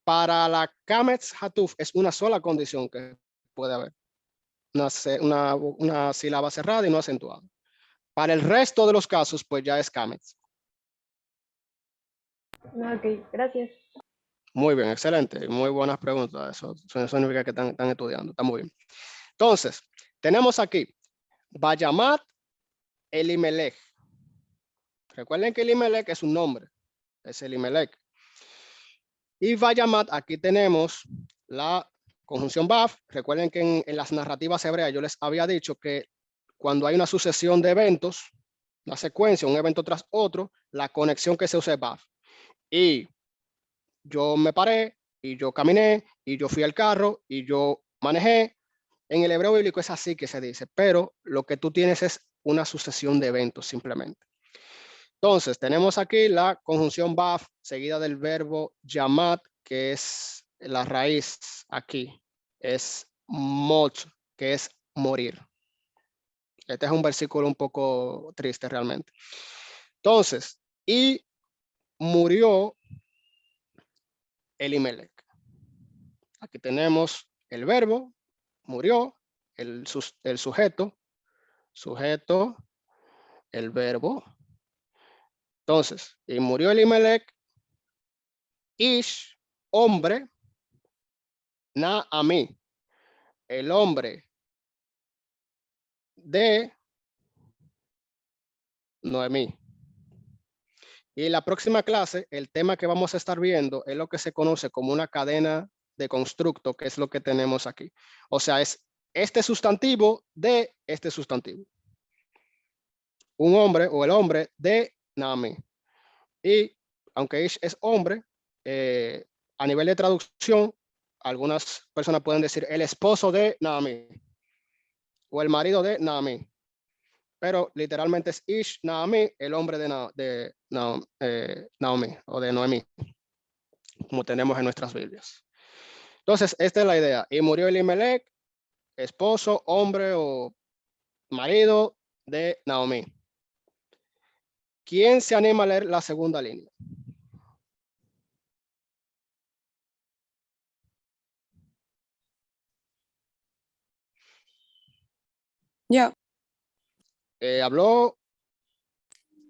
para la Kamets Hatuf es una sola condición que puede haber. Una sílaba cerrada y no acentuada. Para el resto de los casos, pues ya es Kamets. Ok, gracias. Muy bien, excelente. Muy buenas preguntas. Eso significa que están estudiando. Está muy bien. Entonces, tenemos aquí Bayamat Elimelech. Recuerden que Elimelech es un nombre. Es Elimelech. Y Bayamat, aquí tenemos la conjunción Baf. Recuerden que en las narrativas hebreas yo les había dicho que cuando hay una sucesión de eventos, una secuencia, un evento tras otro, la conexión que se usa es Baf. Y yo me paré, y yo caminé, y yo fui al carro, y yo manejé. En el hebreo bíblico es así que se dice, pero lo que tú tienes es una sucesión de eventos simplemente. Entonces, tenemos aquí la conjunción Baf seguida del verbo yamat, que es la raíz aquí, es mot, que es morir. Este es un versículo un poco triste realmente. Entonces, y murió Elimelech. Aquí tenemos el verbo, murió, el sujeto, el verbo. Entonces, y murió Elimelech, Ish, hombre, Naamí, el hombre de Noemí. Y en la próxima clase, el tema que vamos a estar viendo es lo que se conoce como una cadena de constructo, que es lo que tenemos aquí. O sea, es este sustantivo de este sustantivo. Un hombre o el hombre de Naamí. Y aunque Ish es hombre, a nivel de traducción, algunas personas pueden decir el esposo de Naamí o el marido de Naamí. Pero literalmente es Ish Naamí, el hombre de Naomi o de Noemí, como tenemos en nuestras Biblias. Entonces, esta es la idea. Y murió Elimelech, esposo, hombre o marido de Naomi. ¿Quién se anima a leer la segunda línea? Yo. Habló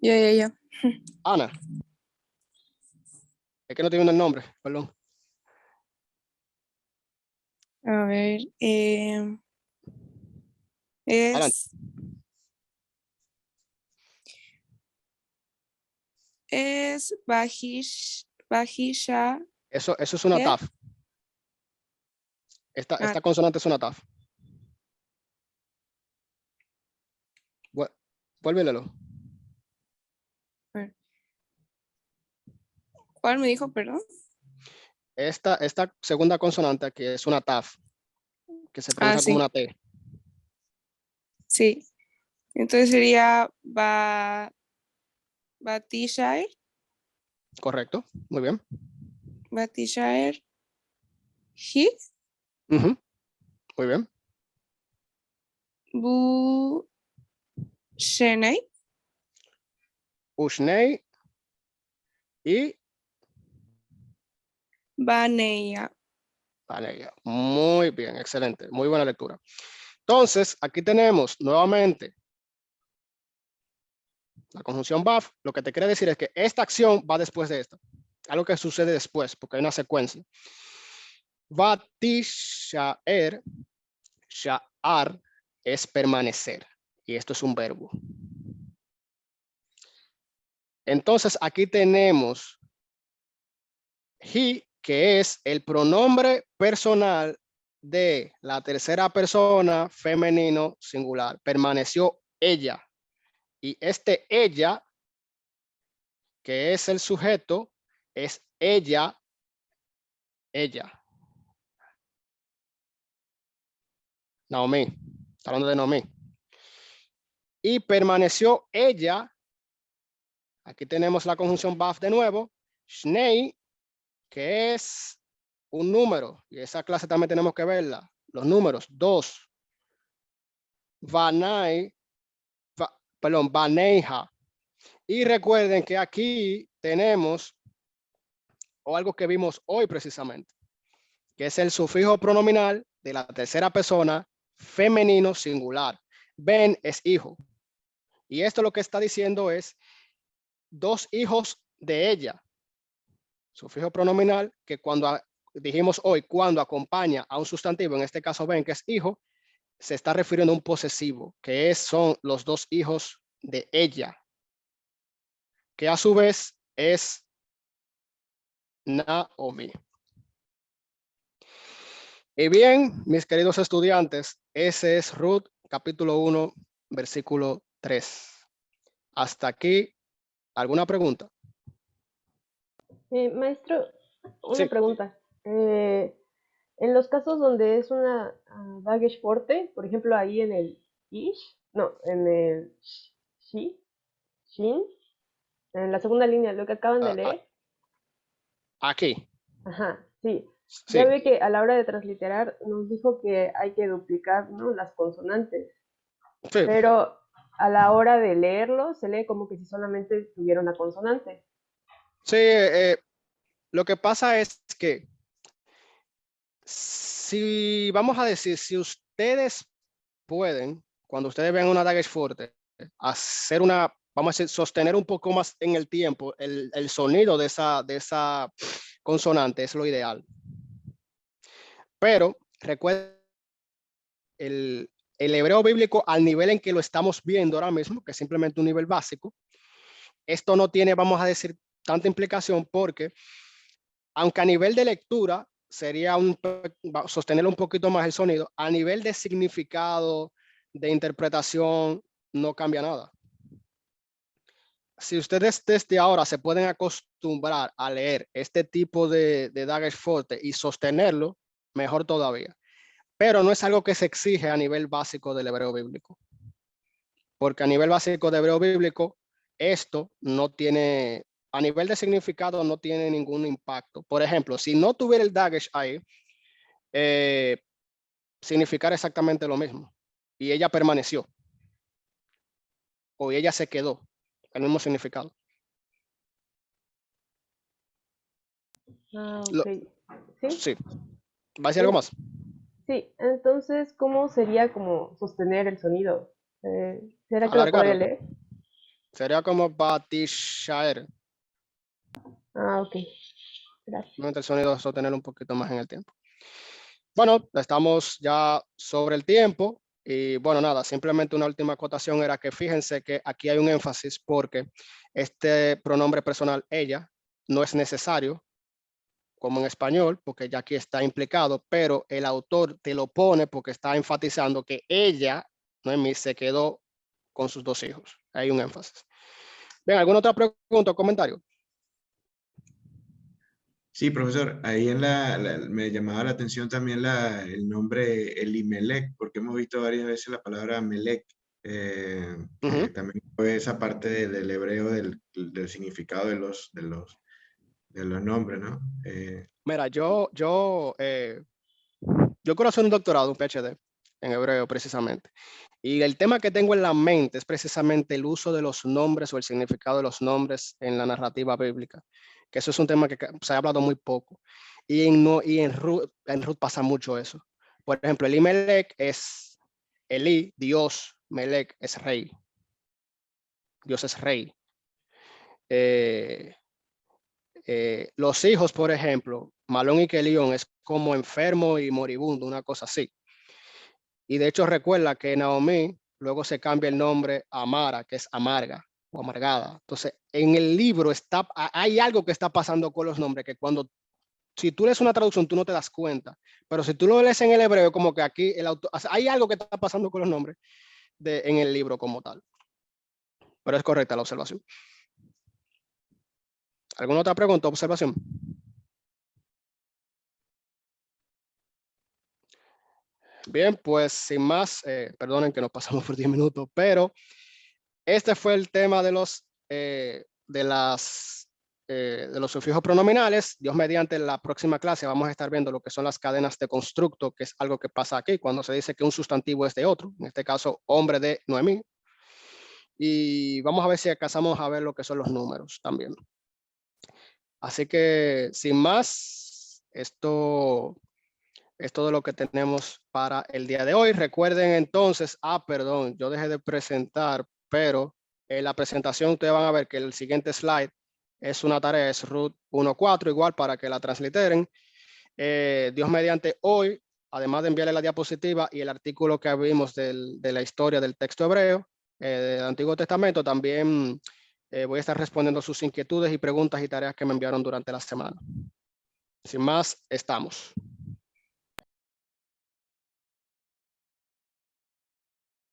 Yo. Ana. Es que no tiene el nombre, perdón. A ver, Adelante. es Bajisha. Eso es una ¿Qué? taf. Esta consonante es una taf. Vuélvelo. ¿Cuál me dijo, perdón? Esta segunda consonante aquí es una taf, que se pronuncia como Sí. una T. Sí. Entonces sería Batishaer. Correcto, muy bien. Batishaer. He. Muy bien. Shenei. Ushnei y Baneia. Baneia. Muy bien, excelente. Muy buena lectura. Entonces, aquí tenemos nuevamente la conjunción Baf. Lo que te quiere decir es que esta acción va después de esta. Algo que sucede después, porque hay una secuencia. Batishaer, sha'ar, es permanecer. Y esto es un verbo. Entonces, aquí tenemos he, que es el pronombre personal de la tercera persona femenino singular. Permaneció ella. Y este ella, que es el sujeto, es ella. Naomi. Está hablando de Naomi. Y permaneció ella. Aquí tenemos la conjunción Baf de nuevo. Shnei, que es un número. Y esa clase también tenemos que verla. Los números. 2. Baneja. Y recuerden que aquí tenemos algo que vimos hoy precisamente, que es el sufijo pronominal de la tercera persona femenino singular. Ben es hijo. Y esto lo que está diciendo es 2 hijos de ella. Sufijo pronominal que dijimos hoy, cuando acompaña a un sustantivo, en este caso ven que es hijo, se está refiriendo a un posesivo, que son los 2 hijos de ella, que a su vez es Naomi. Y bien, mis queridos estudiantes, ese es Ruth capítulo 1, versículo 3. Hasta aquí, ¿alguna pregunta? Maestro, una Sí. pregunta. En los casos donde es una Dagesh Forte, por ejemplo, ahí en el Ish, no, en el Shi, Shin, en la segunda línea, lo que acaban de leer. Aquí. Ajá, sí. Sí, Ya ve que a la hora de transliterar nos dijo que hay que duplicar, ¿no?, las consonantes, sí. pero a la hora de leerlo se lee como que si solamente tuviera una consonante. Sí, lo que pasa es que si vamos a decir, si ustedes pueden, cuando ustedes vean una Dagesh Forte, hacer una, vamos a decir, sostener un poco más en el tiempo el sonido de esa consonante es lo ideal. Pero recuerden, el hebreo bíblico al nivel en que lo estamos viendo ahora mismo, que es simplemente un nivel básico, esto no tiene, vamos a decir, tanta implicación porque, aunque a nivel de lectura sería sostener un poquito más el sonido, a nivel de significado, de interpretación, no cambia nada. Si ustedes desde ahora se pueden acostumbrar a leer este tipo de Dagesh Forte y sostenerlo, mejor todavía. Pero no es algo que se exige a nivel básico del hebreo bíblico. Porque a nivel básico de hebreo bíblico, esto no tiene, a nivel de significado, no tiene ningún impacto. Por ejemplo, si no tuviera el Dagesh ahí, significar exactamente lo mismo. Y ella permaneció. O ella se quedó. El mismo significado. Ah, ok. ¿Sí? Sí. ¿Va a decir algo más? Sí, entonces, ¿cómo sería como sostener el sonido? ¿Será que lo podría Alargarlo. leer? Sería como Batishaer. Ah, ok. Gracias. El sonido sostener un poquito más en el tiempo. Bueno, estamos ya sobre el tiempo. Y bueno, nada, simplemente una última acotación era que fíjense que aquí hay un énfasis porque este pronombre personal ella no es necesario como en español, porque ya aquí está implicado, pero el autor te lo pone porque está enfatizando que ella, Noemí, se quedó con sus 2 hijos. Hay un énfasis. Bien, ¿alguna otra pregunta o comentario? Sí, profesor, ahí me llamaba la atención también el nombre Elimelech, porque hemos visto varias veces la palabra Melech, que también fue esa parte del hebreo del significado de los nombres, ¿no? Mira, yo quiero hacer un doctorado, un PhD en hebreo precisamente. Y el tema que tengo en la mente es precisamente el uso de los nombres o el significado de los nombres en la narrativa bíblica, que eso es un tema que se ha hablado muy poco. Y en Ruth pasa mucho eso. Por ejemplo, Elimelech es Eli, Dios, Melech es rey. Dios es rey. Los hijos, por ejemplo, Malón y Kelión es como enfermo y moribundo, una cosa así. Y de hecho recuerda que Naomi luego se cambia el nombre a Mara, que es amarga o amargada. Entonces, en el libro hay algo que está pasando con los nombres, que si tú lees una traducción, tú no te das cuenta. Pero si tú lo lees en el hebreo, como que aquí hay algo que está pasando con los nombres en el libro como tal. Pero es correcta la observación. ¿Alguna otra pregunta o observación? Bien, pues sin más, perdonen que nos pasamos por 10 minutos, pero este fue el tema de los sufijos pronominales. Dios mediante, la próxima clase vamos a estar viendo lo que son las cadenas de constructo, que es algo que pasa aquí cuando se dice que un sustantivo es de otro, en este caso, hombre de Noemí. Y vamos a ver si alcanzamos a ver lo que son los números también. Así que, sin más, esto es todo lo que tenemos para el día de hoy. Recuerden entonces, perdón, yo dejé de presentar, pero En la presentación ustedes van a ver que el siguiente slide es una tarea, es Ruth 1.4, igual para que la transliteren. Dios mediante hoy, además de enviarle la diapositiva y el artículo que vimos de la historia del texto hebreo, del Antiguo Testamento, también voy a estar respondiendo sus inquietudes y preguntas y tareas que me enviaron durante la semana. Sin más, estamos.